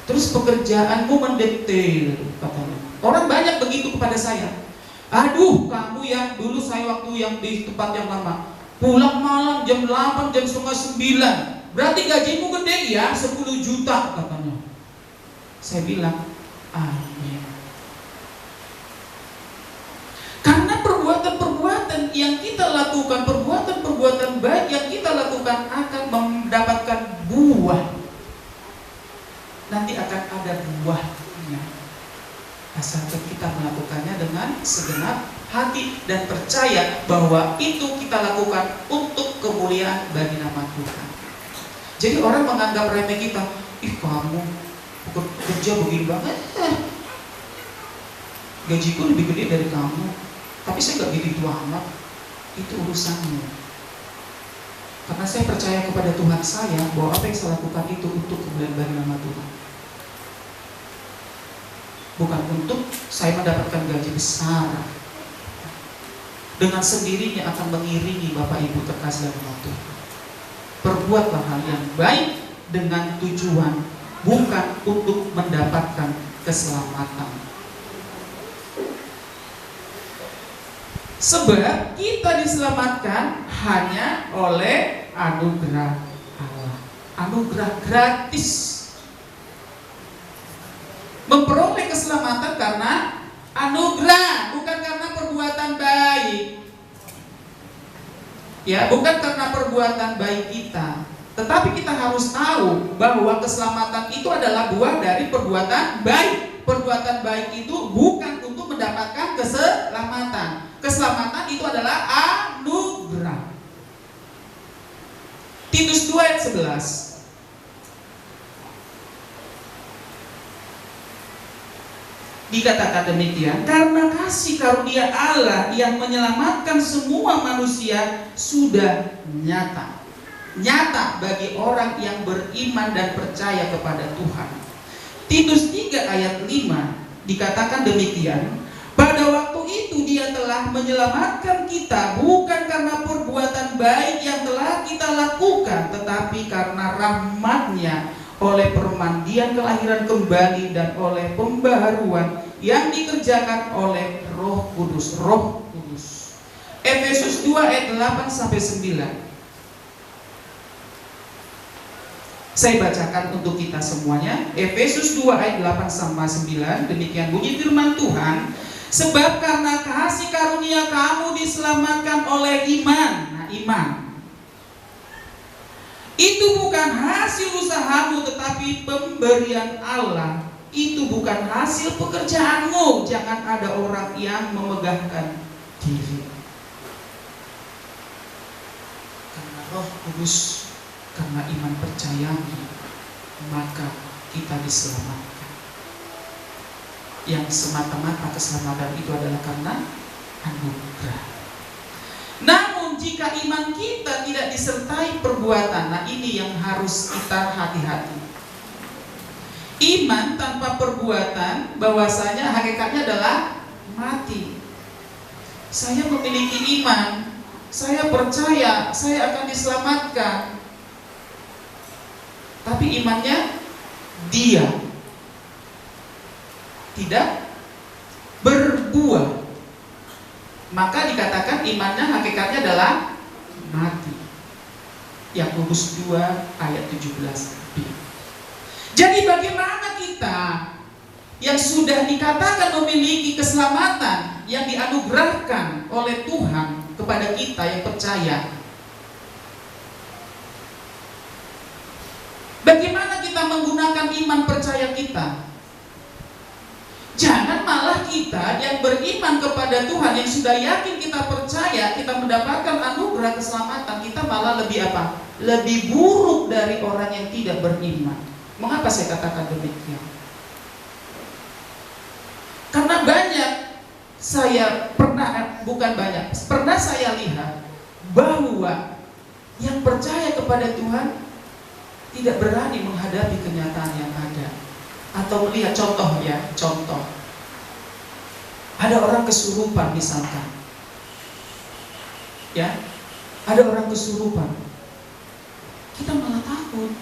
terus pekerjaanmu mendetail katanya. Orang banyak begitu kepada saya. Aduh kamu yang dulu saya waktu yang di tempat yang lama, pulang malam jam 8, jam setengah 9, berarti gajimu gede ya, 10 juta katanya. Saya bilang amin. Karena perbuatan-perbuatan yang kita lakukan, perbuatan-perbuatan baik yang kita lakukan akan mendapatkan buah. Nanti akan ada buahnya, asalkan kita melakukannya dengan segenap hati dan percaya bahwa itu kita lakukan untuk kemuliaan bagi nama Tuhan. Jadi orang menganggap remeh kita, kamu kerja begini banget, gajiku lebih gede dari kamu, tapi saya gak gitu amat. Itu urusanmu. Karena saya percaya kepada Tuhan saya bahwa apa yang saya lakukan itu untuk kemuliaan bagi nama Tuhan, bukan untuk saya mendapatkan gaji besar. Dengan sendirinya akan mengiringi Bapak Ibu terkasih dalam Tuhan. Perbuatlah hal yang baik dengan tujuan bukan untuk mendapatkan keselamatan. Sebab kita diselamatkan hanya oleh anugerah Allah. Anugerah gratis. Memperoleh keselamatan karena anugerah, bukan karena perbuatan baik. Ya, bukan karena perbuatan baik kita. Tetapi kita harus tahu bahwa keselamatan itu adalah buah dari perbuatan baik. Perbuatan baik itu bukan untuk mendapatkan keselamatan. Keselamatan itu adalah anugerah. Titus 2 ayat 11. Dikatakan demikian, karena kasih karunia Allah yang menyelamatkan semua manusia sudah nyata. Nyata bagi orang yang beriman dan percaya kepada Tuhan. Titus 3 ayat 5 dikatakan demikian, pada waktu itu Dia telah menyelamatkan kita bukan karena perbuatan baik yang telah kita lakukan, tetapi karena rahmat-Nya oleh permandian kelahiran kembali dan oleh pembaharuan yang dikerjakan oleh Roh Kudus. Roh Kudus. Efesus 2 ayat 8 sampai 9. Saya bacakan untuk kita semuanya. Efesus 2 ayat 8 sampai 9. Demikian bunyi firman Tuhan. Sebab karena kasih karunia kamu diselamatkan oleh iman. Nah, iman itu bukan hasil usahamu, tetapi pemberian Allah. Itu bukan hasil pekerjaanmu. Jangan ada orang yang memegahkan diri. Karena Roh Kudus, karena iman percayamu, maka kita diselamatkan. Yang semata-mata keselamatan itu adalah karena anugerah. Namun jika iman kita tidak disertai perbuatan, nah ini yang harus kita hati-hati. Iman tanpa perbuatan bahwasanya hakikatnya adalah mati. Saya memiliki iman, saya percaya saya akan diselamatkan, tapi imannya dia tidak berbuah, maka dikatakan imannya hakikatnya adalah mati. Yakobus 2 ayat 17b. Jadi bagaimana kita yang sudah dikatakan memiliki keselamatan yang dianugerahkan oleh Tuhan kepada kita yang percaya, bagaimana kita menggunakan iman percaya kita? Jangan malah kita yang beriman kepada Tuhan, yang sudah yakin kita percaya, kita mendapatkan anugerah keselamatan, kita malah lebih apa? Lebih buruk dari orang yang tidak beriman. Mengapa saya katakan demikian? Karena pernah saya lihat bahwa yang percaya kepada Tuhan tidak berani menghadapi kenyataan yang ada. Atau melihat contoh. Ada orang kesurupan misalkan. Ya. Ada orang kesurupan. Kita malah takut.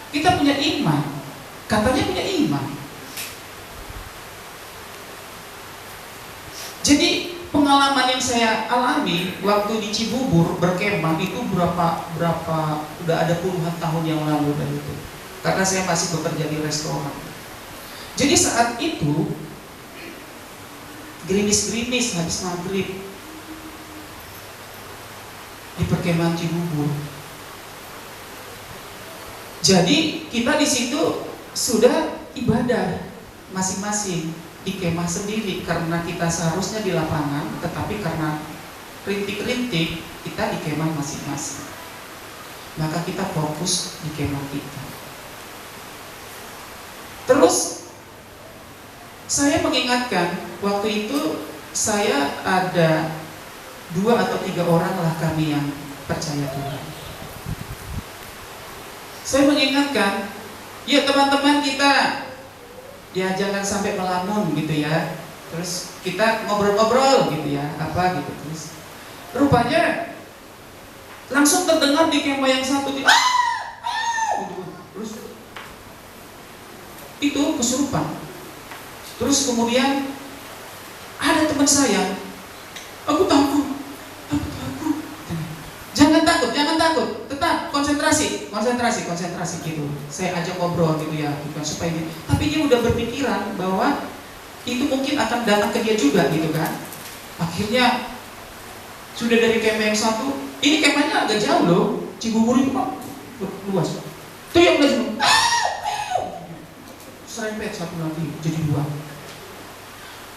Kita punya iman. Katanya punya iman. Jadi pengalaman yang saya alami waktu di Cibubur berkemah itu berapa udah ada puluhan tahun yang lalu dan itu. Karena saya masih bekerja di restoran. Jadi saat itu gerimis-gerimis habis maghrib di perkemahan Cibubur. Jadi kita di situ sudah ibadah masing-masing di kemah sendiri karena kita seharusnya di lapangan, tetapi karena rintik-rintik kita di kemah masing-masing. Maka kita fokus di kemah kita. Terus saya mengingatkan waktu itu saya ada 2 atau 3 orang lah kami yang percaya Tuhan. Saya mengingatkan, ya teman-teman kita, ya jangan sampai melamun gitu ya. Terus kita ngobrol-ngobrol gitu ya, apa gitu. Terus langsung terdengar di kemah yang satu gitu. Terus itu kesurupan. Terus kemudian ada teman saya, aku takut. Jangan takut, tetap konsentrasi gitu. Saya ajak ngobrol gitu ya, bukan supaya ini. Tapi dia udah berpikiran bahwa itu mungkin akan datang ke dia juga gitu kan. Akhirnya sudah dari kemah yang satu, ini kemahnya agak jauh loh, Cibubur itu kok luas. Itu yang lain serempet satu lagi jadi 2.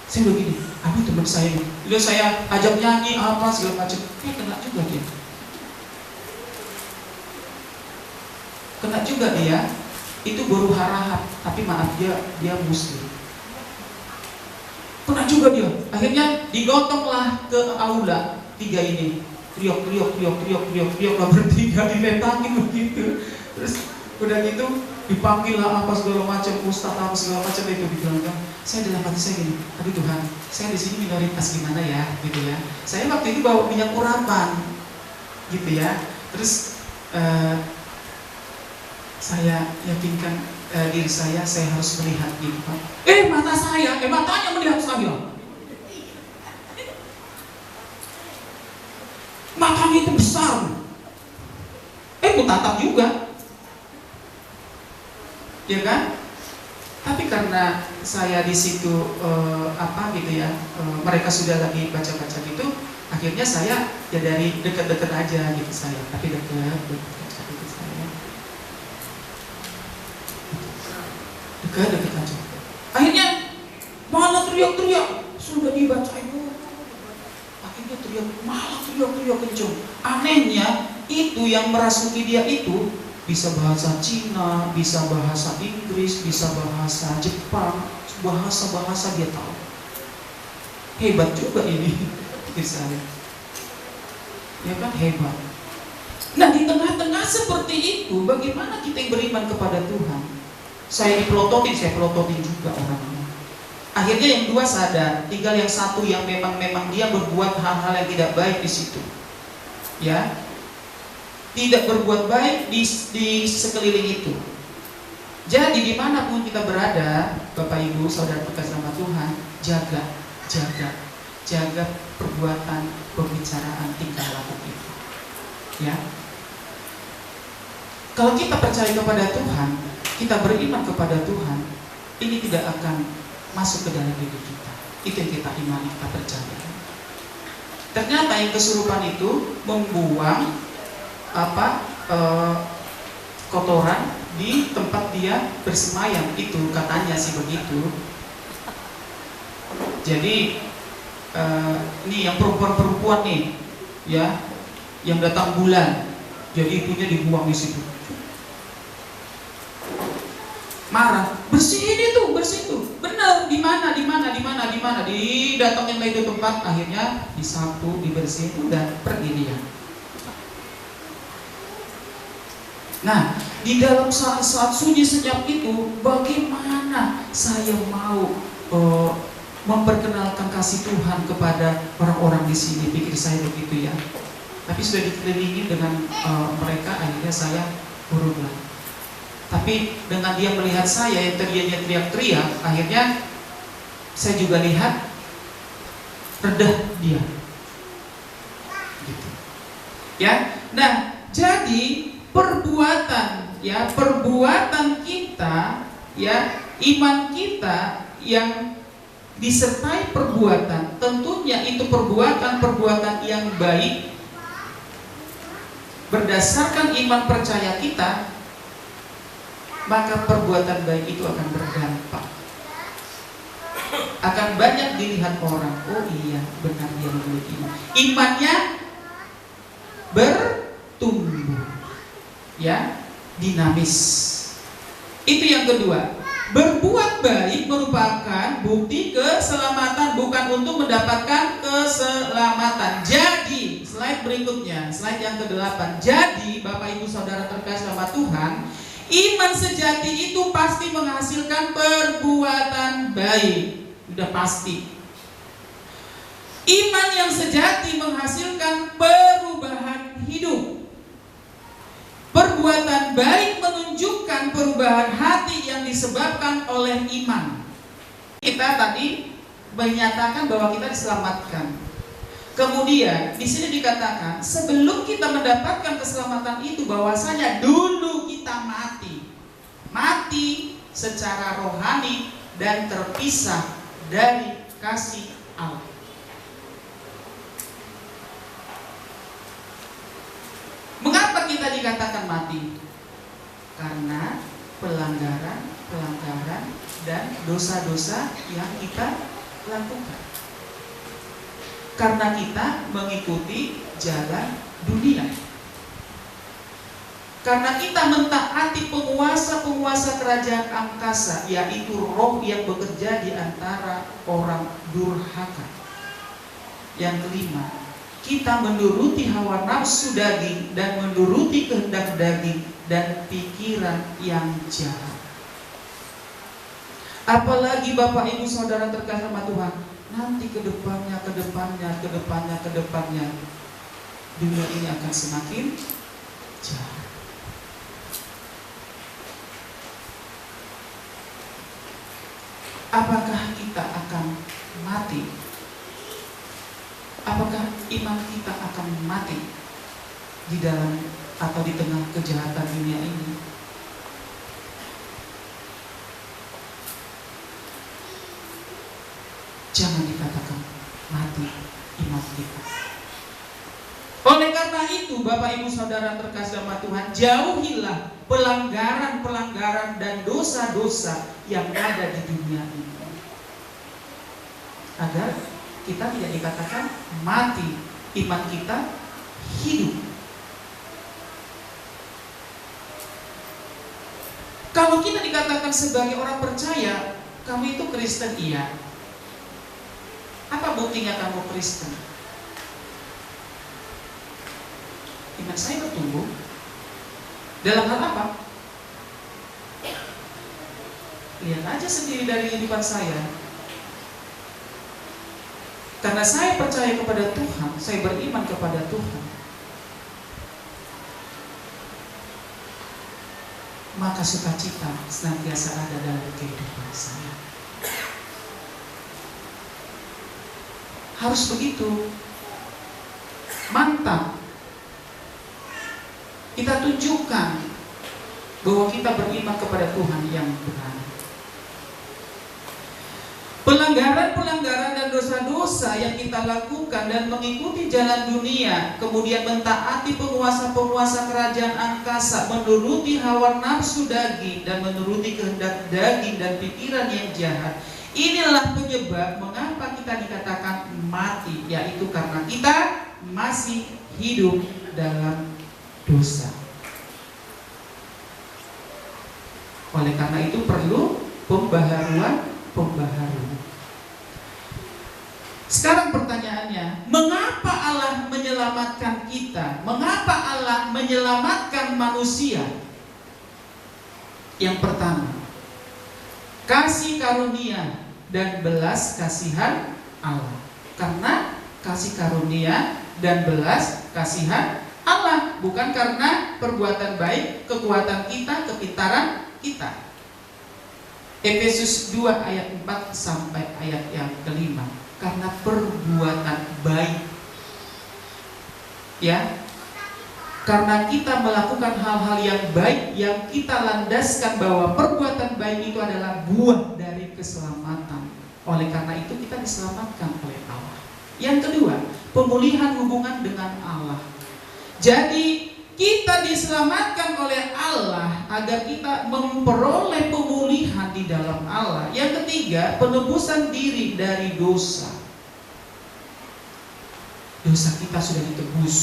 Saya begini, aduh teman saya nih, lihat saya ajak nyanyi apa segala macam, kena juga dia. Itu baru harahap, tapi maaf dia muslim. Kena juga dia. Akhirnya digotonglah ke aula 3 ini. Triok lah bertiga ditentangin begitu. Terus udah gitu dipanggil lah apa segala macam, ustaz apa segala macam itu dibilang kan. Saya dalam hati saya gini, aduh Tuhan, saya di sini minoritas gimana ya, gitu ya. Saya waktu itu bawa minyak urapan, gitu ya. Terus saya yakinkan diri saya harus melihat gitu Pak. Mata saya, matanya melihat saya. Matanya itu besar. Ku tatap juga. Ya kan? Tapi karena saya di situ mereka sudah lagi baca-baca gitu, akhirnya saya ya dari dekat-dekat aja gitu saya. Tapi dekat gitu saya. Dekat aja. Akhirnya malah teriak-teriak, sudah dibacain. Akhirnya malah teriak-teriak kencang. Anehnya itu yang merasuki dia itu bisa bahasa Cina, bisa bahasa Inggris, bisa bahasa Jepang, bahasa-bahasa dia tahu. Hebat juga ini, misalnya. Ya kan hebat. Nah di tengah-tengah seperti itu, bagaimana kita yang beriman kepada Tuhan? Saya pelototin juga orangnya. Akhirnya yang dua sadar, tinggal yang satu yang memang dia berbuat hal-hal yang tidak baik di situ. Ya, tidak berbuat baik di sekeliling itu. Jadi dimanapun kita berada, Bapak Ibu, Saudara terkasih sama Tuhan, jaga perbuatan, pembicaraan, tingkah laku kita. Ya, kalau kita percaya kepada Tuhan, kita beriman kepada Tuhan, ini tidak akan masuk ke dalam diri kita. Itu yang kita imani, kita percaya. Ternyata yang kesurupan itu membuang kotoran di tempat dia bersemayam, itu katanya sih begitu. Jadi ini yang perempuan nih, ya, yang datang bulan, jadi itunya dibuang di situ. Marah, bersihin itu, benar, di mana, didatangin lagi ke tempat, akhirnya disapu, dibersihin, udah pergi dia. Nah, di dalam saat sunyi senyap itu, bagaimana saya mau memperkenalkan kasih Tuhan kepada orang-orang di sini? Pikir saya begitu ya. Tapi sudah dikelilingi dengan mereka, akhirnya saya berubah. Tapi dengan dia melihat saya yang tadinya teriak-teriak, akhirnya saya juga lihat redah dia. Gitu. Ya. Nah, jadi perbuatan kita, ya, iman kita yang disertai perbuatan, tentunya itu perbuatan yang baik berdasarkan iman percaya kita, maka perbuatan baik itu akan berdampak, akan banyak dilihat orang. Oh iya, benar dia memiliki iman. Imannya bertumbuh, ya, dinamis. Itu yang kedua. Berbuat baik merupakan bukti keselamatan, bukan untuk mendapatkan keselamatan. Jadi, slide berikutnya, slide yang ke-8. Jadi, Bapak Ibu Saudara terkasih sama Tuhan, iman sejati itu pasti menghasilkan perbuatan baik. Udah pasti. Iman yang sejati menghasilkan perubahan hidup. Perbuatan baik menunjukkan perubahan hati yang disebabkan oleh iman. Kita tadi menyatakan bahwa kita diselamatkan. Kemudian di sini dikatakan sebelum kita mendapatkan keselamatan itu, bahwasanya dulu kita mati secara rohani dan terpisah dari kasih Allah. Mengapa kita dikatakan mati? Karena pelanggaran dan dosa-dosa yang kita lakukan. Karena kita mengikuti jalan dunia. Karena kita mentaati penguasa-penguasa kerajaan angkasa, yaitu roh yang bekerja di antara orang durhaka. Yang kelima, kita menuruti hawa nafsu daging dan menuruti kehendak daging dan pikiran yang jahat. Apalagi Bapak Ibu Saudara terkasih sama Tuhan, nanti ke depannya dunia ini akan semakin jahat. Apakah kita akan mati? Apakah iman kita akan mati di dalam atau di tengah kejahatan dunia ini? Jangan dikatakan mati iman kita. Oleh karena itu, Bapak Ibu Saudara terkasih sama Tuhan, jauhilah pelanggaran-pelanggaran dan dosa-dosa yang ada di dunia ini, agar kita tidak dikatakan mati, iman kita hidup. Kalau kita dikatakan sebagai orang percaya, kamu itu Kristen, iya. Apa buktinya kamu Kristen? Iman saya bertumbuh. Dalam hal apa? Lihat aja sendiri dari kehidupan saya. Karena saya percaya kepada Tuhan, saya beriman kepada Tuhan, maka sukacita senantiasa ada dalam kehidupan saya. Harus begitu. Mantap. Kita tunjukkan bahwa kita beriman kepada Tuhan yang benar. Pelanggaran-pelanggaran dan dosa-dosa yang kita lakukan dan mengikuti jalan dunia, kemudian mentaati penguasa-penguasa kerajaan angkasa, menuruti hawa nafsu daging dan menuruti kehendak daging dan pikiran yang jahat. Inilah penyebab mengapa kita dikatakan mati, yaitu karena kita masih hidup dalam dosa. Oleh karena itu perlu pembaharuan. Sekarang pertanyaannya, mengapa Allah menyelamatkan kita? Mengapa Allah menyelamatkan manusia? Yang pertama, kasih karunia dan belas kasihan Allah. Karena kasih karunia dan belas kasihan Allah, bukan karena perbuatan baik, kekuatan kita, kepintaran kita. Efesus 2 ayat 4 sampai ayat yang kelima. Karena perbuatan baik, ya, karena kita melakukan hal-hal yang baik, yang kita landaskan bahwa perbuatan baik itu adalah buah dari keselamatan. Oleh karena itu kita diselamatkan oleh Allah. Yang kedua, pemulihan hubungan dengan Allah. Jadi kita diselamatkan oleh Allah agar kita memperoleh pemulihan di dalam Allah. Yang ketiga, penebusan diri dari dosa. Dosa kita sudah ditebus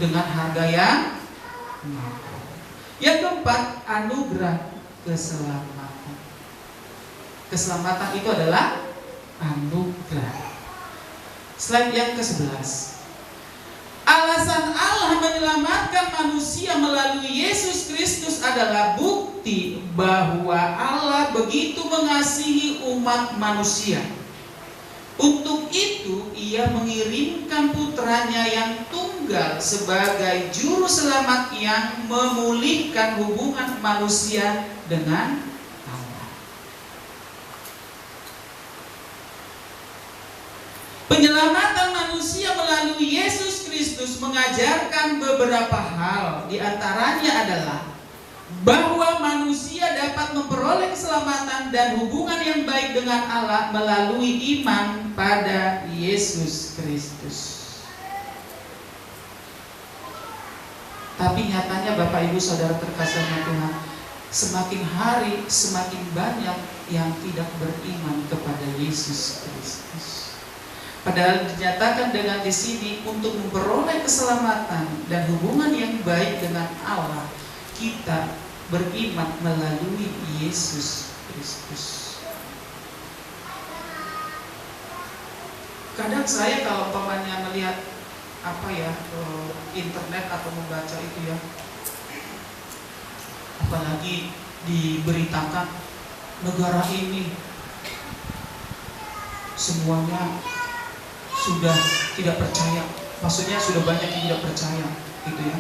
dengan harga yang mahal. Yang keempat, anugerah keselamatan. Keselamatan itu adalah anugerah. Slide yang ke-11. Alasan Allah menyelamatkan manusia melalui Yesus Kristus adalah bukti bahwa Allah begitu mengasihi umat manusia. Untuk itu Ia mengirimkan putranya yang tunggal sebagai juru selamat yang memulihkan hubungan manusia dengan Allah. Penyelamatan manusia melalui Yesus Kristus mengajarkan beberapa hal. Di antaranya adalah bahwa manusia dapat memperoleh keselamatan dan hubungan yang baik dengan Allah melalui iman pada Yesus Kristus. Tapi nyatanya Bapak Ibu Saudara terkasih Tuhan, semakin hari semakin banyak yang tidak beriman kepada Yesus Kristus. Padahal dinyatakan dengan di sini untuk memperoleh keselamatan dan hubungan yang baik dengan Allah, kita beriman melalui Yesus Kristus. Kadang saya kalau umpamanya melihat internet atau membaca itu ya, apalagi diberitakan negara ini semuanya sudah tidak percaya, maksudnya sudah banyak yang tidak percaya gitu ya.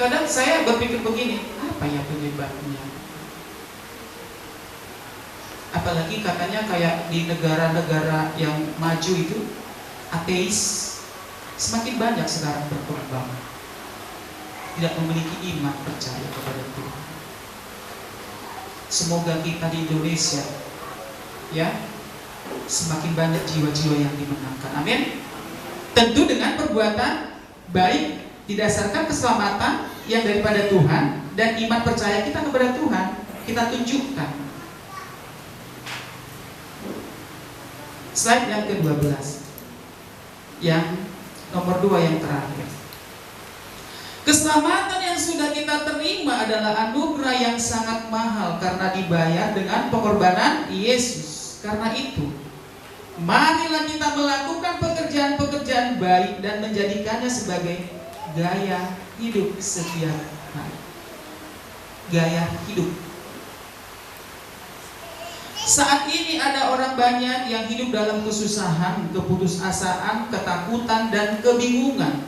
Kadang saya berpikir begini, apa ya penyebabnya? Apalagi katanya kayak di negara-negara yang maju itu ateis semakin banyak sekarang berkembang, tidak memiliki iman percaya kepada Tuhan. Semoga kita di Indonesia ya semakin banyak jiwa-jiwa yang dimenangkan. Amin. Tentu dengan perbuatan baik didasarkan keselamatan yang daripada Tuhan dan iman percaya kita kepada Tuhan kita tunjukkan. Slide yang ke-12, yang nomor 2 yang terakhir. Keselamatan yang sudah kita terima adalah anugerah yang sangat mahal karena dibayar dengan pengorbanan Yesus. Karena itu, marilah kita melakukan pekerjaan-pekerjaan baik dan menjadikannya sebagai gaya hidup setiap hari. Gaya hidup. Saat ini ada orang banyak yang hidup dalam kesusahan, keputusasaan, ketakutan, dan kebingungan.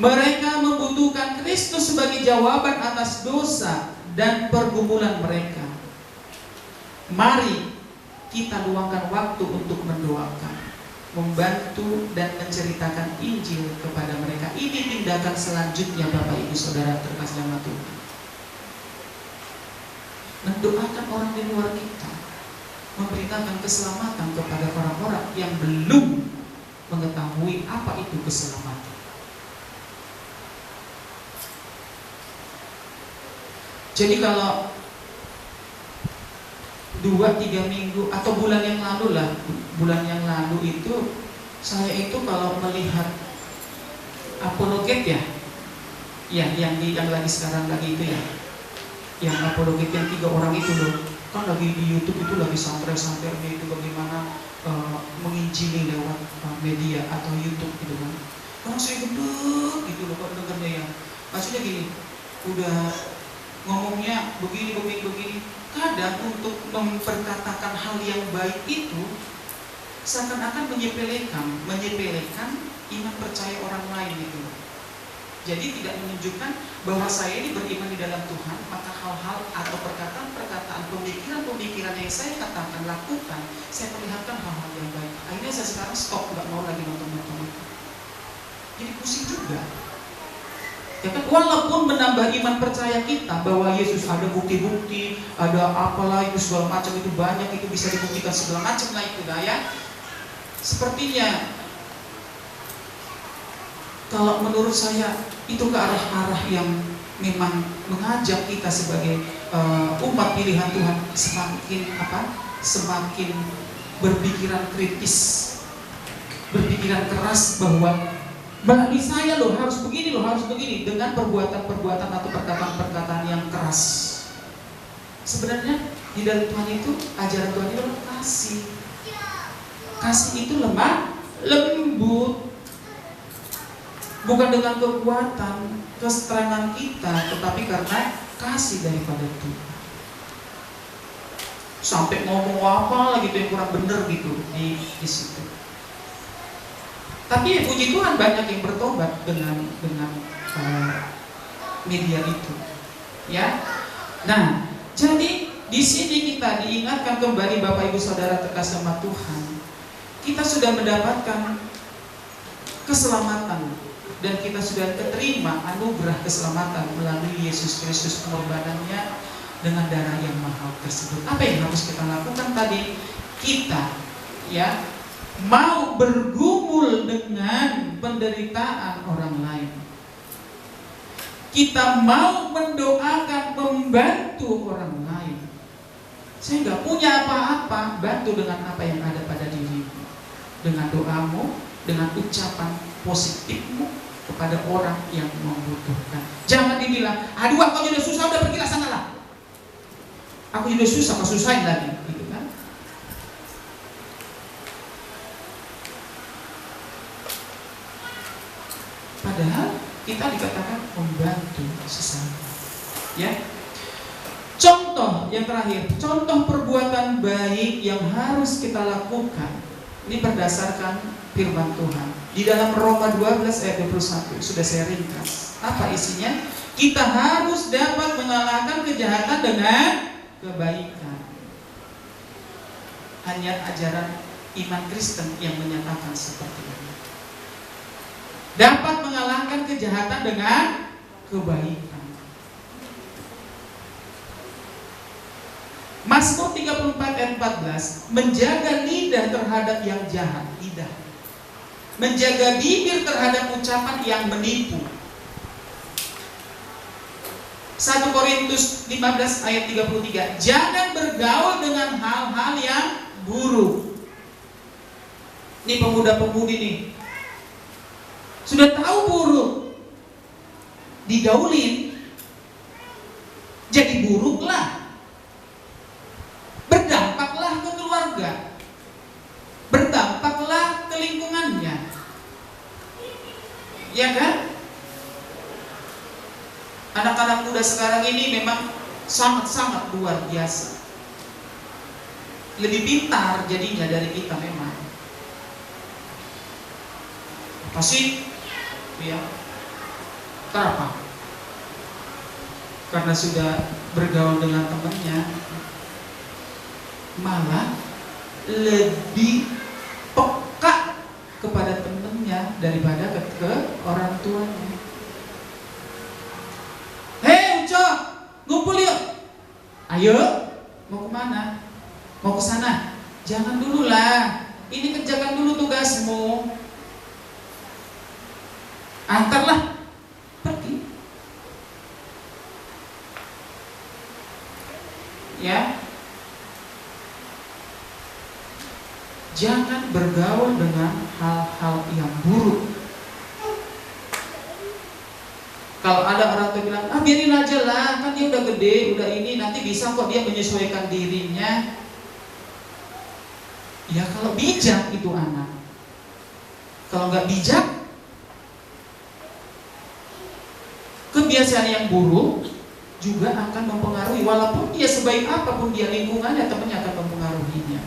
Mereka membutuhkan Kristus sebagai jawaban atas dosa dan pergumulan mereka. Mari kita luangkan waktu untuk mendoakan, membantu, dan menceritakan Injil kepada mereka. Ini tindakan selanjutnya Bapak Ibu Saudara terkasih dalam Tuhan. Mendoakan orang di luar kita, memberitakan keselamatan kepada orang-orang yang belum mengetahui apa itu keselamatan. Jadi kalau 2-3 minggu atau bulan yang lalu itu saya itu kalau melihat apologet ya yang lagi sekarang lagi itu ya, yang apologet yang 3 orang itu loh, kan lagi di YouTube itu lagi santai-santainya itu bagaimana menginjili lewat media atau YouTube gitu kan. Orang saya gendut gitu loh kok dengarnya ya. Maksudnya gini, udah ngomongnya begini. Kadang untuk memperkatakan hal yang baik itu seakan-akan menyepelekan iman percaya orang lain gitu. Jadi tidak menunjukkan bahwa saya ini beriman di dalam Tuhan, maka hal-hal atau perkataan-perkataan, pemikiran yang saya katakan, lakukan, saya perlihatkan hal-hal yang baik. Akhirnya saya sekarang stop, nggak mau lagi nonton. Jadi pusing juga. Ya kan, walaupun menambah iman percaya kita bahwa Yesus ada bukti-bukti, ada apalah itu segala macam, itu banyak, itu bisa dibuktikan segala macam lah itu ya. Sepertinya kalau menurut saya itu ke arah-arah yang memang mengajak kita sebagai umat pilihan Tuhan semakin berpikiran kritis, berpikiran keras bahwa bagi saya harus begini dengan perbuatan-perbuatan atau perkataan-perkataan yang keras. Sebenarnya di dalam Tuhan itu, ajaran Tuhan itu kasih. Kasih itu lemah, lembut. Bukan dengan kekuatan, keserangan kita, tetapi karena kasih daripada Tuhan. Sampai ngomong apa lagi yang kurang benar gitu di situ. Tapi puji Tuhan banyak yang bertobat dengan media itu, ya. Nah, jadi di sini kita diingatkan kembali Bapak Ibu Saudara terkasih sama Tuhan, kita sudah mendapatkan keselamatan dan kita sudah terima anugerah keselamatan melalui Yesus Kristus, pengorbanannya dengan darah yang mahal tersebut. Apa yang harus kita lakukan tadi? Kita, ya, mau bergumul dengan penderitaan orang lain. Kita mau mendoakan, membantu orang lain. Saya nggak punya apa-apa, bantu dengan apa yang ada pada dirimu, dengan doamu, dengan ucapan positifmu kepada orang yang membutuhkan. Jangan dibilang, aduh aku sudah susah, udah pergilah sana lah. Aku sudah susah, kau susahin lagi, gitu kan? Padahal kita dikatakan membantu sesama. Ya. Contoh yang terakhir, contoh perbuatan baik yang harus kita lakukan. Ini berdasarkan firman Tuhan. Di dalam Roma 12 ayat 21 sudah saya ringkas. Apa isinya? Kita harus dapat mengalahkan kejahatan dengan kebaikan. Hanya ajaran iman Kristen yang menyatakan seperti ini. Dapat mengalahkan kejahatan dengan kebaikan. Mazmur 34 ayat 14, menjaga lidah terhadap yang jahat, lidah. Menjaga bibir terhadap ucapan yang menipu. 1 Korintus 15 ayat 33, jangan bergaul dengan hal-hal yang buruk. Ini pemuda-pemudi nih, sudah tahu buruk, digaulin, jadi buruklah. Berdampaklah ke keluarga, berdampaklah ke lingkungannya, ya kan? Anak-anak muda sekarang ini memang sangat-sangat luar biasa, lebih pintar jadinya dari kita memang. Apa sih? Ya, kenapa? Karena sudah bergaul dengan temannya, malah lebih peka kepada temannya daripada ke orang tuanya. Hei Ucok, ngumpul yuk. Ayo, mau kemana? Mau ke sana? Jangan dulu lah, ini kerjakan dulu tugasmu. Antarlah, pergi. Ya. Jangan bergaul dengan hal-hal yang buruk. Kalau ada orang tua bilang, biarin aja lah, kan dia udah gede, udah ini, nanti bisa kok dia menyesuaikan dirinya. Ya kalau bijak itu anak. Kalau nggak bijak, kebiasaan yang buruk juga akan mempengaruhi. Walaupun dia sebaik apapun dia lingkungannya, temannya akan mempengaruhinya.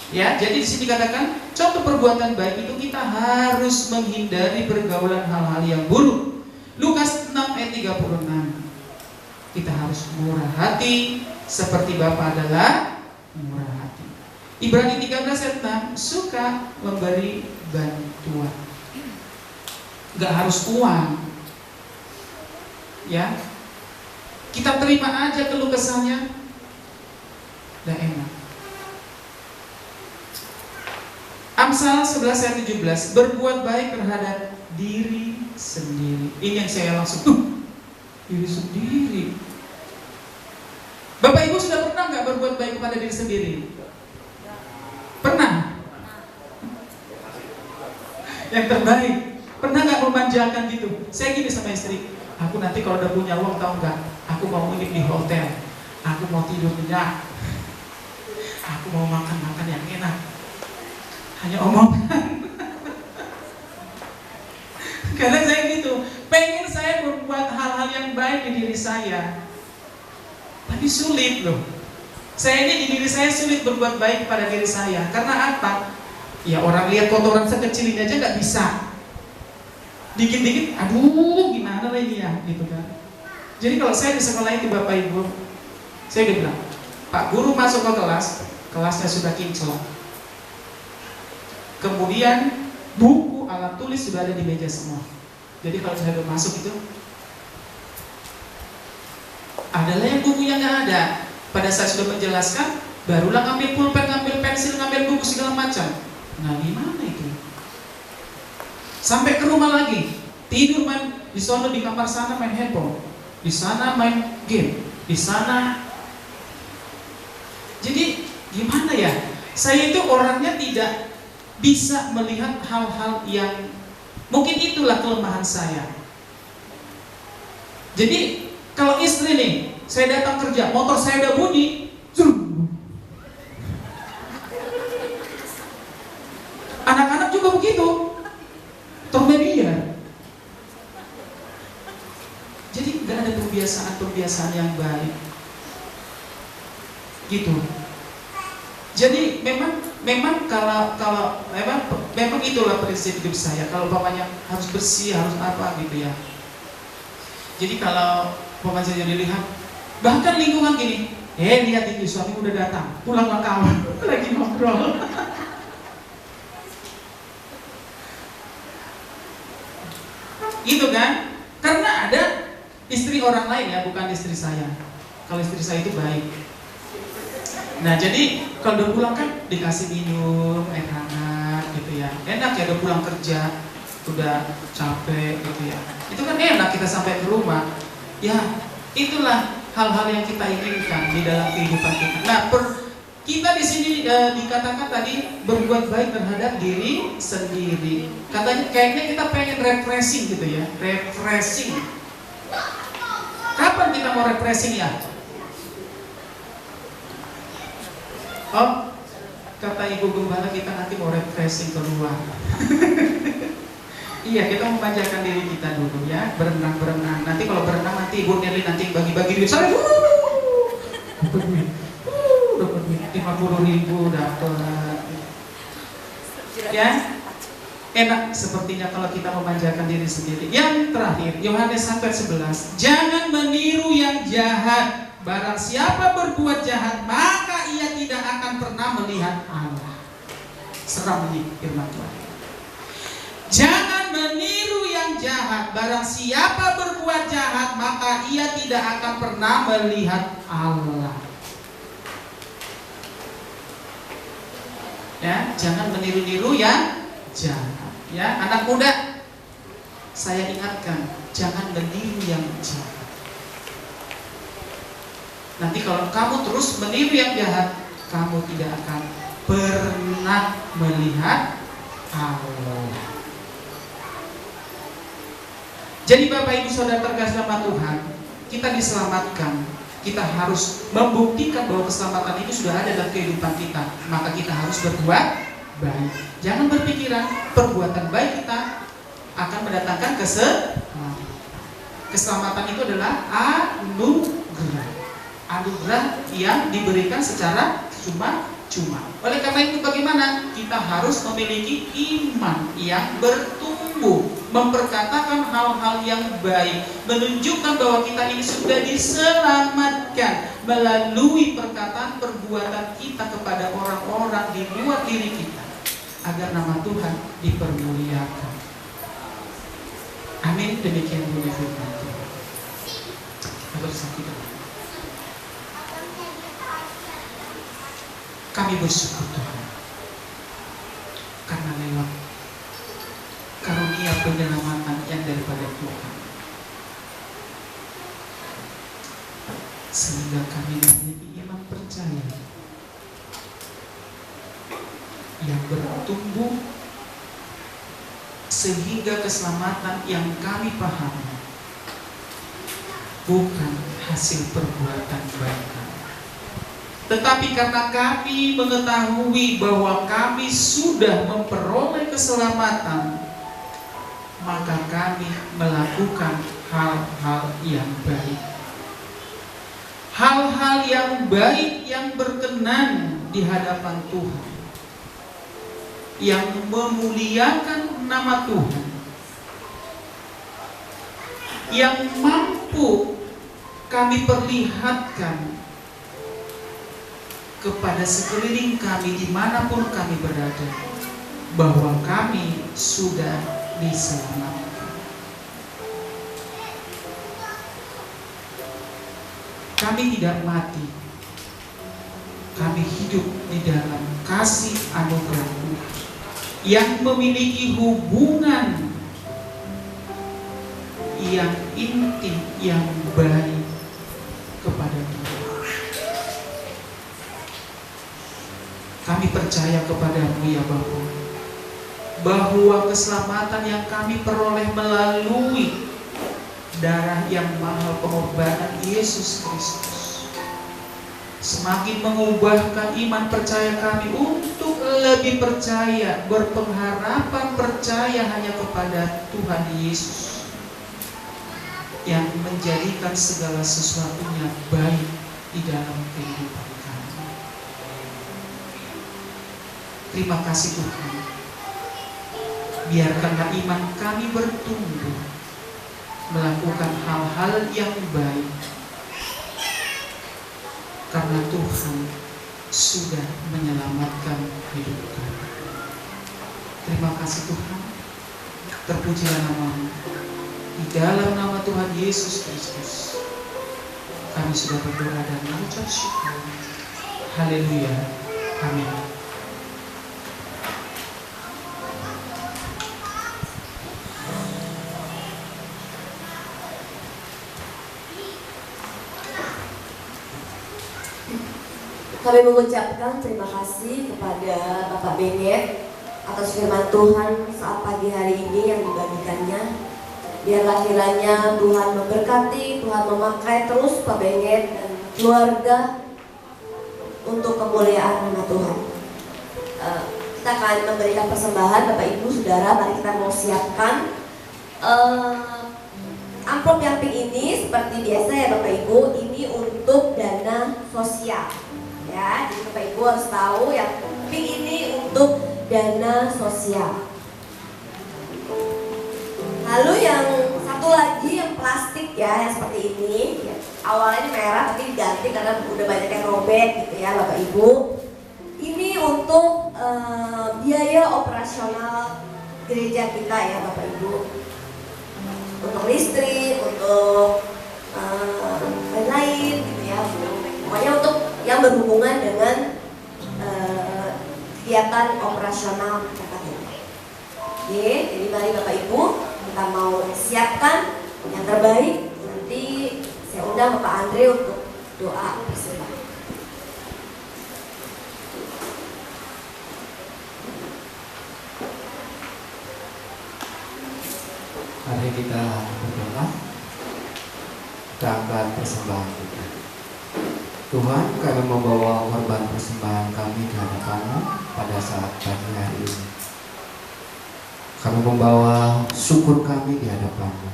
Ya, jadi di sini dikatakan contoh perbuatan baik itu kita harus menghindari pergaulan hal-hal yang buruk. Lukas 6 ayat 36. Kita harus murah hati seperti Bapa adalah murah hati. Ibrani 13 ayat 6, suka memberi bantuan. Gak harus uang. Ya. Kita terima aja keluh kesahnya. Udah enak. Amsal 11 ayat 17, berbuat baik terhadap diri sendiri. Ini yang saya langsung diri sendiri. Bapak Ibu sudah pernah nggak berbuat baik kepada diri sendiri? Pernah? Yang terbaik. Pernah nggak memanjakan gitu? Saya gini sama istri, aku nanti kalau udah punya uang, tahu nggak? Aku mau nginep di hotel, aku mau tidur nyenyak, aku mau makan yang enak. Hanya omongan. Karena saya gitu, pengen saya berbuat hal-hal yang baik di diri saya, tapi sulit loh. Saya ini di diri saya sulit berbuat baik kepada diri saya. Karena apa? Ya orang lihat kotoran sekecil ini aja nggak bisa. Dikit-dikit, aduh gimana lagi ya, gitu kan. Jadi kalau saya di sekolah itu Bapak Ibu, saya udah bilang, Pak Guru masuk ke kelas, kelasnya sudah kinclong. Kemudian buku, alat tulis sudah ada di meja semua. Jadi kalau saya udah masuk itu, adalah yang bukunya nggak ada. Pada saat sudah menjelaskan, barulah ngambil pulpen, ngambil pensil, ngambil buku segala macam. Nah gimana itu? Sampai ke rumah lagi, tidur main di sana, di kamar sana main handphone, di sana main game, di sana. Jadi gimana ya? Saya itu orangnya tidak bisa melihat hal-hal yang mungkin itulah kelemahan saya. Jadi kalau istri nih, saya datang kerja, motor saya udah bunyi, anak-anak juga begitu, termedia. kebiasaan-kebiasaan yang baik. Gitu. Jadi memang kalau memang itulah prinsip hidup saya. Kalau umpamanya harus bersih, harus apa gitu ya. Jadi kalau umpamanya saya dilihat, bahkan lingkungan gini, lihat ini suami udah datang, pulang ke kawan, lagi ngobrol. Gitu kan? Karena ada istri orang lain ya, bukan istri saya. Kalau istri saya itu baik. Nah jadi kalau udah pulang kan dikasih minum air hangat gitu ya, enak ya udah pulang kerja, udah capek gitu ya. Itu kan enak kita sampai ke rumah. Ya itulah hal-hal yang kita inginkan di dalam kehidupan kita. Nah kita di sini dikatakan tadi berbuat baik terhadap diri sendiri. Katanya kayaknya kita pengen refreshing gitu ya, refreshing. Kapan kita mau refreshing ya? Oh, kata Ibu Gembala kita nanti mau refreshing keluar. Iya, kita memanjakan diri kita dulu ya, berenang. Nanti kalau berenang nanti Ibu Nelly nanti bagi-bagi duit. Saya dapat duit. Dapat duit 50.000 dapat. Ya. Enak sepertinya kalau kita memanjakan diri sendiri. Yang terakhir, Yohanes 1:11. Jangan meniru yang jahat. Barang siapa berbuat jahat, maka ia tidak akan pernah melihat Allah. Seram ini firman Tuhan. Jangan meniru yang jahat. Barang siapa berbuat jahat, maka ia tidak akan pernah melihat Allah. Ya, jangan meniru-niru yang jahat. Ya, anak muda, saya ingatkan, jangan meniru yang jahat. Nanti kalau kamu terus meniru yang jahat, kamu tidak akan pernah melihat Allah. Jadi Bapak Ibu Saudara terkasih dalam Tuhan, kita diselamatkan. Kita harus membuktikan bahwa keselamatan itu sudah ada dalam kehidupan kita. Maka kita harus berbuat baik. Jangan berpikiran perbuatan baik kita akan mendatangkan keselamatan. Keselamatan itu adalah anugerah. Anugerah yang diberikan secara cuma-cuma. Oleh karena itu bagaimana? Kita harus memiliki iman yang bertumbuh, memperkatakan hal-hal yang baik, menunjukkan bahwa kita ini sudah diselamatkan melalui perkataan perbuatan kita kepada orang-orang di luar diri kita, agar nama Tuhan dipermuliakan. Amin. Demikian bunyi firman Tuhan. Bersatu. Kami bersyukur Tuhan, karena lewat karunia penyelamatan yang daripada Tuhan, sehingga kami memiliki iman percaya yang bertumbuh, sehingga keselamatan yang kami pahami bukan hasil perbuatan baik kami. Tetapi karena kami mengetahui bahwa kami sudah memperoleh keselamatan, maka kami melakukan hal-hal yang baik. Hal-hal yang baik yang berkenan di hadapan Tuhan, yang memuliakan nama Tuhan, yang mampu kami perlihatkan kepada sekeliling kami dimanapun kami berada, bahwa kami sudah diselamatkan. Kami tidak mati, kami hidup di dalam kasih anugerah Tuhan yang memiliki hubungan yang intim, yang baik kepada Tuhan. Kami percaya kepadamu ya Bapa, bahwa keselamatan yang kami peroleh melalui darah yang mahal pengorbanan Yesus Kristus semakin mengubahkan iman percaya kami untuk lebih percaya, berpengharapan percaya hanya kepada Tuhan Yesus. yang menjadikan segala sesuatunya baik di dalam kehidupan kami. Terima kasih Tuhan. Biarkanlah iman kami bertumbuh melakukan hal-hal yang baik, karena Tuhan sudah menyelamatkan hidup kami. Terima kasih Tuhan. Terpujilah nama-Mu. Di dalam nama Tuhan Yesus Kristus kami sudah berdoa dan mengucap syukur. Haleluya. Amin. Kami mengucapkan terima kasih kepada Bapak Benet atas firman Tuhan saat pagi hari ini yang dibagikannya. Biarlah kiranya Tuhan memberkati, Tuhan memakai terus Pak Benet dan keluarga untuk kemuliaan nama Tuhan. Kita akan memberikan persembahan Bapak Ibu Saudara. Mari kita mau siapkan amplop yang pink ini seperti biasa ya Bapak Ibu. Ini untuk dana sosial. Ya, jadi Bapak Ibu harus tahu yang pink ini untuk dana sosial. Lalu yang satu lagi yang plastik ya, yang seperti ini. Ya, awalnya ini merah tapi diganti karena udah banyak yang robek gitu ya Bapak Ibu. Ini untuk biaya operasional gereja kita ya Bapak Ibu. Untuk listrik, untuk lain-lain gitu ya. Pokoknya untuk yang berhubungan dengan kegiatan operasional masyarakat ini. Oke, jadi mari Bapak Ibu kita mau siapkan yang terbaik. Nanti saya undang Bapak Andre untuk doa persembahan. Mari kita berdoa. Kita angkat persembahan kita. Tuhan, kami membawa korban persembahan kami ke hadapan-Mu pada saat pagi hari ini. Kami membawa syukur kami di hadapan-Mu,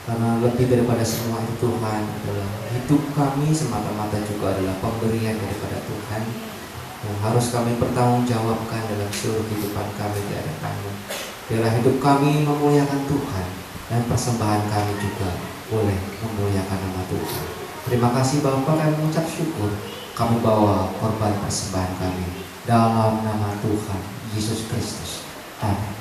karena lebih daripada semua itu Tuhan adalah hidup kami semata-mata juga adalah pemberian daripada Tuhan yang harus kami pertanggungjawabkan dalam seluruh kehidupan kami di hadapan-Mu. Biarlah hidup kami memuliakan Tuhan dan persembahan kami juga boleh memuliakan nama Tuhan. Terima kasih Bapa, kami mengucap syukur. Kami bawa korban persembahan kami dalam nama Tuhan Yesus Kristus. Amin.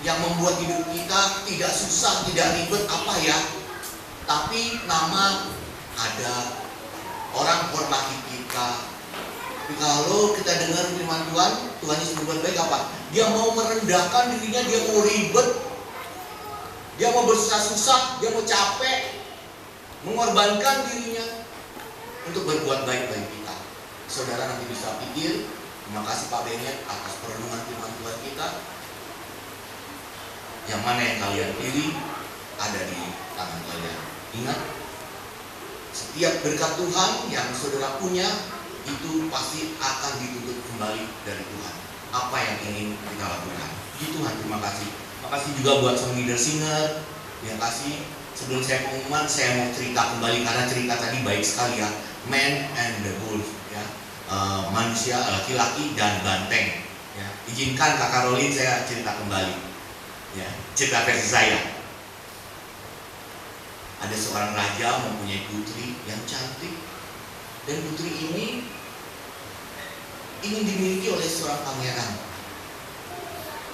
Yang membuat hidup kita tidak susah, tidak ribet apa ya? Tapi nama ada, orang hormati kita. Tapi kalau kita dengar firman Tuhan, Tuhan Yesus berbuat baik apa? Dia mau merendahkan dirinya, dia mau ribet, dia mau bersusah-susah, dia mau capek, mengorbankan dirinya untuk berbuat baik bagi kita. Saudara nanti bisa pikir, terima kasih Pak Benet atas perenungan firman Tuhan kita. Yang mana yang kalian pilih ada di tangan kalian. Ingat, setiap berkat Tuhan yang saudara punya itu pasti akan dituntut kembali dari Tuhan. Apa yang ingin kita lakukan? Puji Tuhan, terima kasih. Terima kasih juga buat sang leader singer. Terima kasih. Sebelum saya pengumuman, saya mau cerita kembali karena cerita tadi baik sekali ya. Man and the wolf, ya. Manusia, laki-laki dan banteng. Ya. Izinkan Kakak Rolin saya cerita kembali. Ya, cerita versi saya. Ada seorang raja mempunyai putri yang cantik, dan putri ini ingin dimiliki oleh seorang pangeran.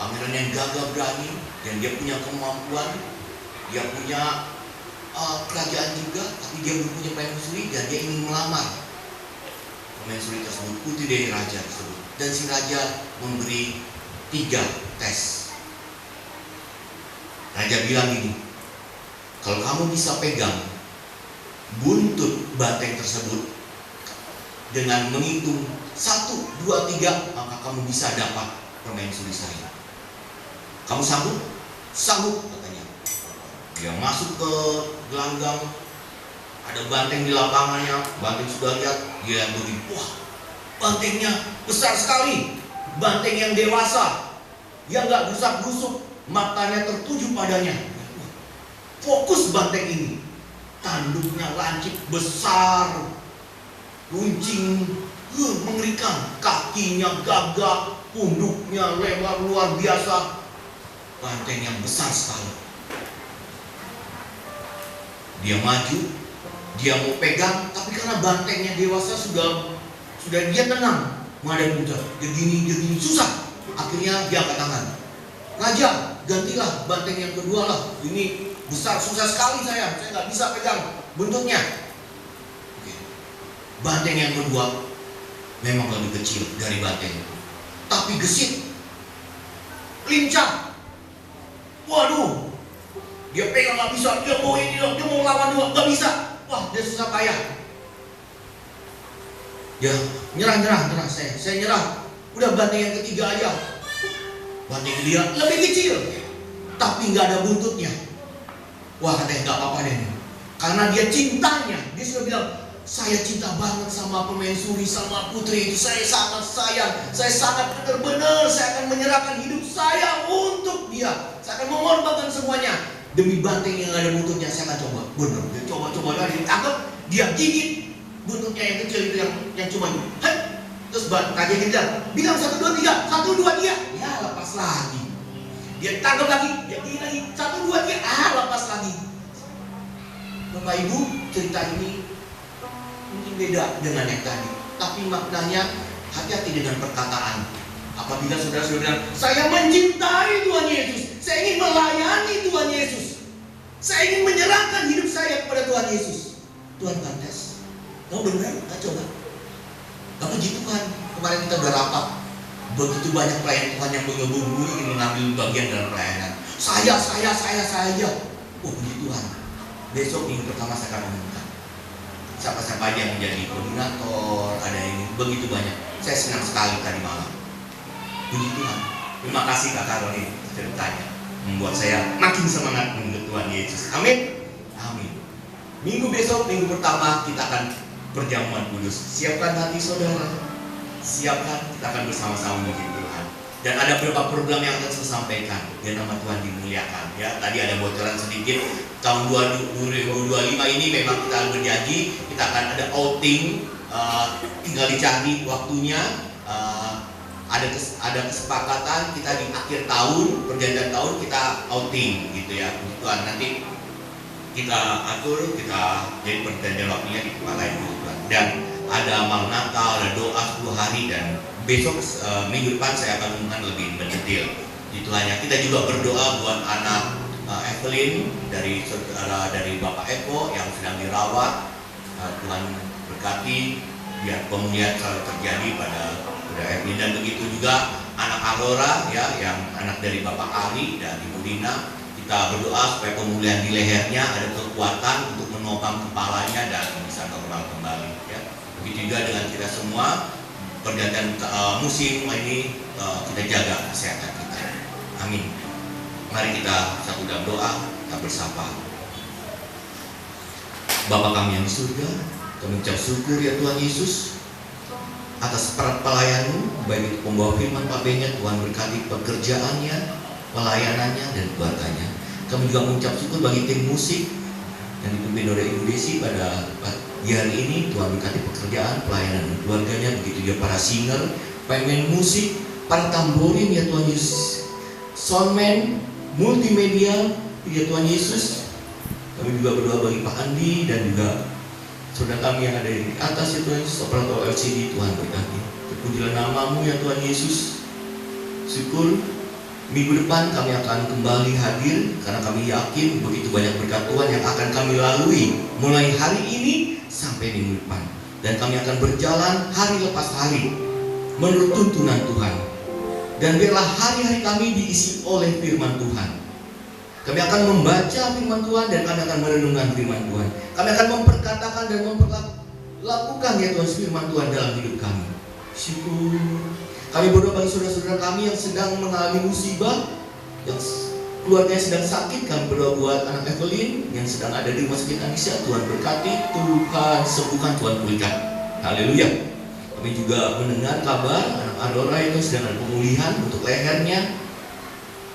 Pangeran yang gagah berani, dan dia punya kemampuan, dia punya kerajaan juga, tapi dia belum punya permaisuri dan dia ingin melamar permaisuri tersebut, putri dari raja tersebut. Dan si raja memberi 3 tes. Raja bilang gini, kalau kamu bisa pegang buntut banteng tersebut dengan menghitung 1, 2, 3, maka kamu bisa dapat permaisuri saya. Kamu sanggup? Sanggup, katanya. Dia masuk ke gelanggang, ada banteng di lapangannya, banteng sudah lihat, dia begini, wah, bantengnya besar sekali, banteng yang dewasa, yang nggak gusak-gusuk, matanya tertuju padanya. Fokus banteng ini, tanduknya lancip besar, runcing, mengerikan, kakinya gagah, punduknya lebar luar biasa, banteng yang besar sekali. Dia maju, dia mau pegang, tapi karena bantengnya dewasa sudah dia tenang menghadapi muda. Dia gini, susah. Akhirnya dia angkat tangan. Raja, gantilah banteng yang kedua lah. Ini besar, susah sekali saya nggak bisa pegang buntutnya. Oke. Banteng yang kedua memang lebih kecil dari banteng, tapi gesit, lincah. Waduh, dia pegang nggak bisa, dia mau ini dong, dia mau lawan dua, nggak bisa. Wah, dia susah payah. Ya, nyerah, saya nyerah. Udah banteng yang ketiga aja. Banteng dia lebih kecil, tapi nggak ada buntutnya. Wah, katanya nggak apa-apa deh. Karena dia cintanya, dia sudah bilang, saya cinta banget sama permaisuri, sama putri itu. Saya sangat sayang, saya sangat benar-benar, saya akan menyerahkan hidup saya untuk dia. Saya akan mengorbankan semuanya demi banteng yang ada buntutnya. Saya akan coba, benar. Dia coba dia tangkap, dia gigit buntutnya yang kecil itu yang cuma ini. Terus raja kita bilang 1, 2, 3, 1, 2, 3, ya lepas lagi. Dia tangkap lagi, dia gigit lagi, 1, 2, 3, lepas lagi. Bapak Ibu, cerita ini mungkin beda dengan yang tadi, tapi maknanya hati-hati dengan perkataan. Apabila saudara-saudara bilang, saya mencintai Tuhan Yesus, saya ingin melayani Tuhan Yesus, saya ingin menyerahkan hidup saya kepada Tuhan Yesus. Tuhan kan tes, kamu benar? Kita coba. Gak puji Tuhan, kemarin kita udah rapat, begitu banyak pelayan Tuhan yang mengeburu ingin mengambil bagian dalam pelayanan. Saya. Oh, puji Tuhan. Besok minggu pertama saya akan umumkan siapa-siapa aja yang menjadi koordinator, ada yang begitu banyak. Saya senang sekali tadi malam. Puji Tuhan. Terima kasih Kak Karolin ceritanya, membuat saya makin semangat menurut Tuhan Yesus. Amin. Amin. Minggu besok, minggu pertama kita akan perjamuan kudus. Siapkan hati saudara. Siapkan, kita akan bersama-sama memuji Tuhan. Dan ada beberapa program yang akan saya sampaikan. Biar nama Tuhan dimuliakan. Ya, tadi ada bocoran sedikit. Tahun 2025 ini memang kita berjanji kita akan ada outing. Tinggal dicari waktunya. Ada kesepakatan kita di akhir tahun, pergantian tahun kita outing gitu ya. Tuhan nanti kita atur, kita jadi pergantian waktunya di tempat lain dulu. Dan ada amal Natal, ada doa 10 hari, dan besok minggu depan saya akan umumkan lebih mendetail. Itu hanya kita juga berdoa buat anak Evelyn, dari saudara dari Bapak Eko yang sedang dirawat. Tuhan berkati biar pemulihan selalu terjadi pada saudara Evelyn, dan begitu juga anak Alora ya, yang anak dari Bapak Ali dan Ibu Lina. Kita berdoa supaya pemulihan di lehernya ada kekuatan untuk menopang kepalanya dan bisa normal kembali ya. Begitu juga dengan kita semua, pergantian musim ini kita jaga kesehatan kita. Amin. Mari kita satu dalam doa, kita bersapa. Bapa kami yang di surga, kami ucap syukur ya Tuhan Yesus atas pelayan-Mu, baik itu pembawa firman Pak Benyat. Tuhan berkati pekerjaannya, pelayanannya, dan keluarganya. Kami juga mengucap syukur bagi tim musik yang dipimpin oleh Ibu Desi pada pagi hari ini. Tuhan berkati pekerjaan, pelayanan, dan keluarganya. Begitu juga para singer, pemain musik, para tamborin ya Tuhan Yesus, soundman, multimedia ya Tuhan Yesus. Kami juga berdoa bagi Pak Andi dan juga saudara kami yang ada di atas ya Tuhan Yesus, operator LCD. Tuhan berkati. Terpujilah nama-Mu ya Tuhan Yesus. Syukur minggu depan kami akan kembali hadir, karena kami yakin begitu banyak berkat Tuhan yang akan kami lalui mulai hari ini sampai minggu depan. Dan kami akan berjalan hari lepas hari menurut tuntunan Tuhan. Dan biarlah hari-hari kami diisi oleh firman Tuhan. Kami akan membaca firman Tuhan dan kami akan merenungkan firman Tuhan. Kami akan memperkatakan dan memperlakukan ya Tuhan firman Tuhan dalam hidup kami. Syukur. Kami berdoa bagi saudara-saudara kami yang sedang mengalami musibah, yang keluarganya sedang sakit. Kami berdoa buat anak Evelyn yang sedang ada di rumah sakit Anissa. Tuhan berkati, Tuhan sembuhkan, Tuhan pulihkan. Haleluya. Kami juga mendengar kabar anak Adora itu sedang ada pemulihan untuk lehernya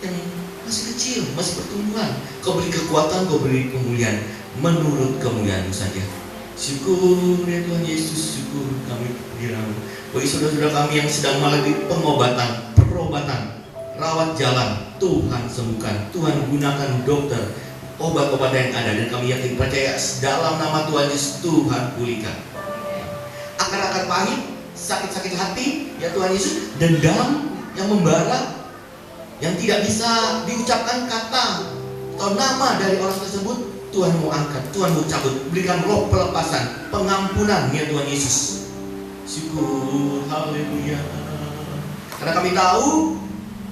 yang masih kecil, masih pertumbuhan. Kau beri kekuatan, Kau beri pemulihan menurut kemuliaan-Mu saja. Syukur ya Tuhan Yesus, syukur kami diramu. Bagi saudara-saudara kami yang sedang melalui pengobatan, perobatan, rawat jalan, Tuhan sembuhkan, Tuhan gunakan dokter, obat-obatan yang ada, dan kami yakin percaya dalam nama Tuhan Yesus, Tuhan pulihkan. Akar-akar pahit, sakit-sakit hati ya Tuhan Yesus, dendam yang membara, yang tidak bisa diucapkan kata atau nama dari orang tersebut, Tuhan mau angkat, Tuhan mau cabut. Berikan roh pelepasan, pengampunan ya Tuhan Yesus. Syukur, haleluya. Karena kami tahu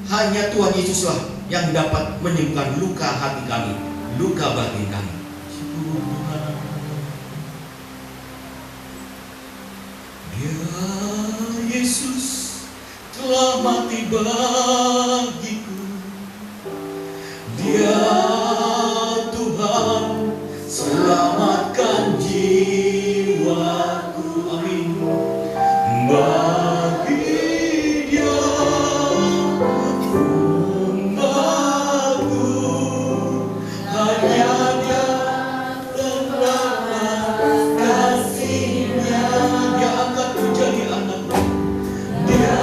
hanya Tuhan Yesuslah yang dapat menyembuhkan luka hati kami, luka batin kami. Syukur Tuhan. Dia Yesus telah mati bagiku. Dia Tuhan selamatkan jiwaku. Amin. Bagi Dia umatku, hanya Dia terdapat kasih-Nya. Dia angkatku jadi anakku. Dia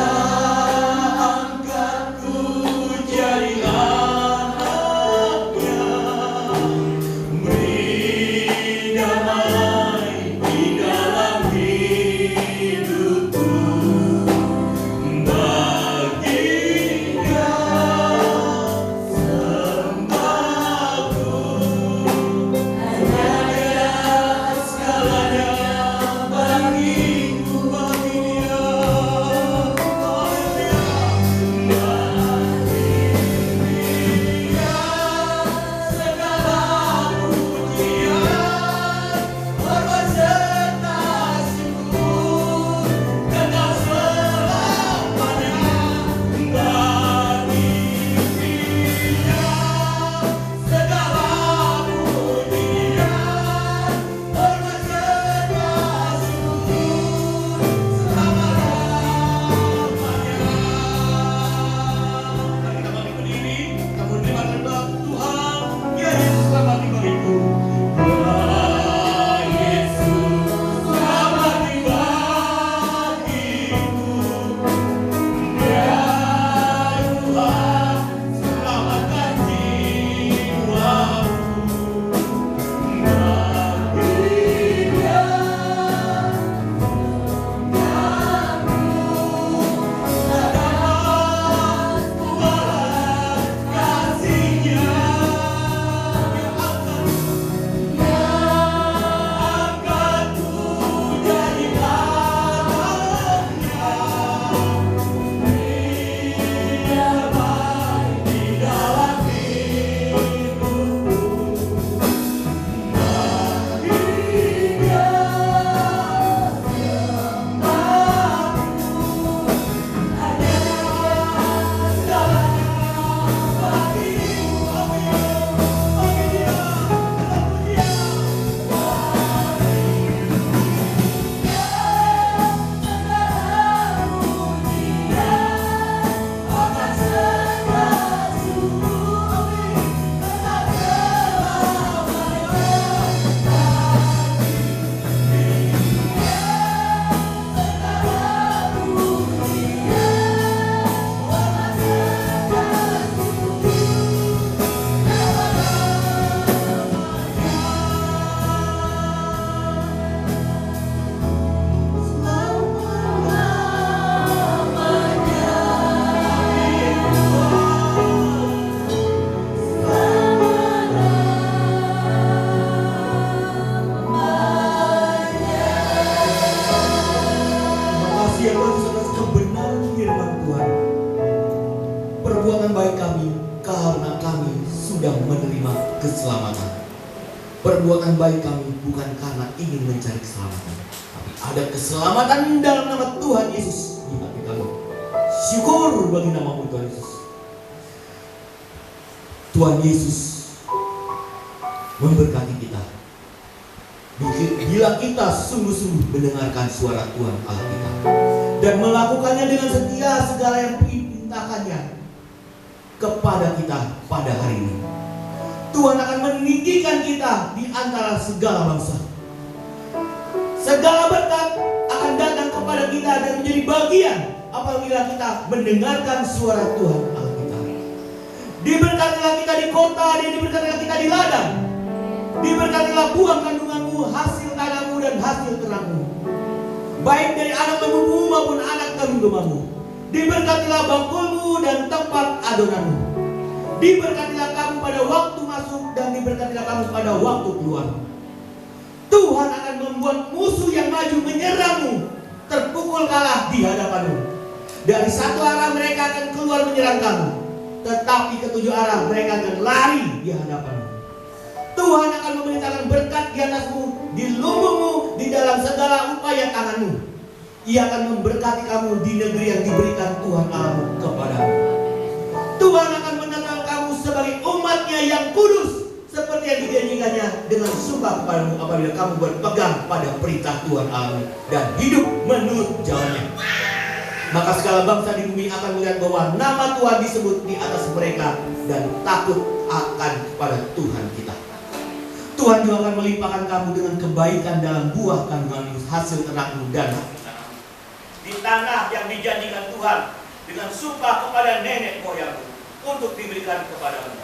angkatku baik kami karena kami sudah menerima keselamatan. Perbuatan baik kami bukan karena ingin mencari keselamatan, tapi ada keselamatan dalam nama Tuhan Yesus di hati kami. Syukur bagi nama-Mu Tuhan Yesus. Tuhan Yesus memberkati kita bila kita sungguh-sungguh mendengarkan suara Tuhan Allah kita dan melakukannya dengan setia segala yang diperintahkannya kepada kita pada hari ini. Tuhan akan meninggikan kita di antara segala bangsa. Segala berkat akan datang kepada kita dan menjadi bagian apabila kita mendengarkan suara Tuhan Allah kita. Diberkatilah kita di kota, dan diberkatilah kita di ladang. Diberkatilah buah kandunganmu, hasil tanahmu dan hasil terangmu, baik dari anak lembumu maupun anak kambing dombamu. Diberkatilah bangkulmu dan tempat adonanmu. Diberkatilah kamu pada waktu masuk dan diberkatilah kamu pada waktu keluar. Tuhan akan membuat musuh yang maju menyerangmu terpukul kalah di hadapanmu. Dari satu arah mereka akan keluar menyerang kamu, tetapi ketujuh arah mereka akan lari di hadapanmu. Tuhan akan memerintahkan berkat di atasmu, di lumbungmu, di dalam segala upaya tanganmu. Ia akan memberkati kamu di negeri yang diberikan Tuhan Allahmu kepadamu. Tuhan akan menetapkan kamu sebagai umatnya yang kudus, seperti yang dijanjikannya dengan sumpah kepadamu apabila kamu berpegang pada perintah Tuhan Allahmu dan hidup menurut jalannya. Maka segala bangsa di bumi akan melihat bahwa nama Tuhan disebut di atas mereka dan takut akan kepada Tuhan kita. Tuhan juga akan melimpahkan kamu dengan kebaikan dalam buah kandunganmu, hasil ternakmu dan hasil tanahmu. Di tanah yang dijanjikan Tuhan dengan sumpah kepada nenek moyangmu untuk diberikan kepadamu.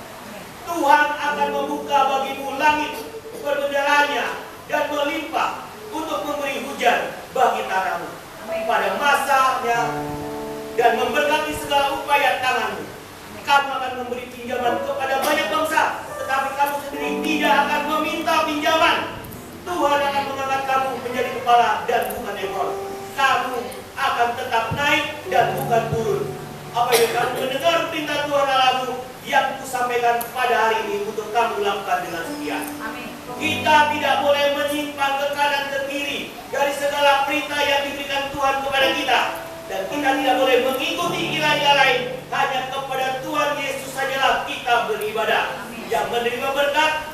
Tuhan akan membuka bagimu langit berbendaranya dan melimpah untuk memberi hujan bagi tanahmu pada masanya dan memberkati segala upaya tanganmu. Kamu akan memberi pinjaman kepada banyak bangsa, tetapi kamu sendiri tidak akan meminta pinjaman. Tuhan akan mengangkat kamu menjadi kepala dan bukan ekor. Kamu akan tetap naik dan bukan turun. Apabila kamu mendengar perintah Tuhan Allahmu yang kusampaikan pada hari ini untuk kamu lakukan dengan setia. Kita tidak boleh menyimpang ke kanan ke kiri dari segala perintah yang diberikan Tuhan kepada kita. Dan kita tidak boleh mengikuti ilah-ilah lain. Hanya kepada Tuhan Yesus sajalah kita beribadah. Yang menerima berkat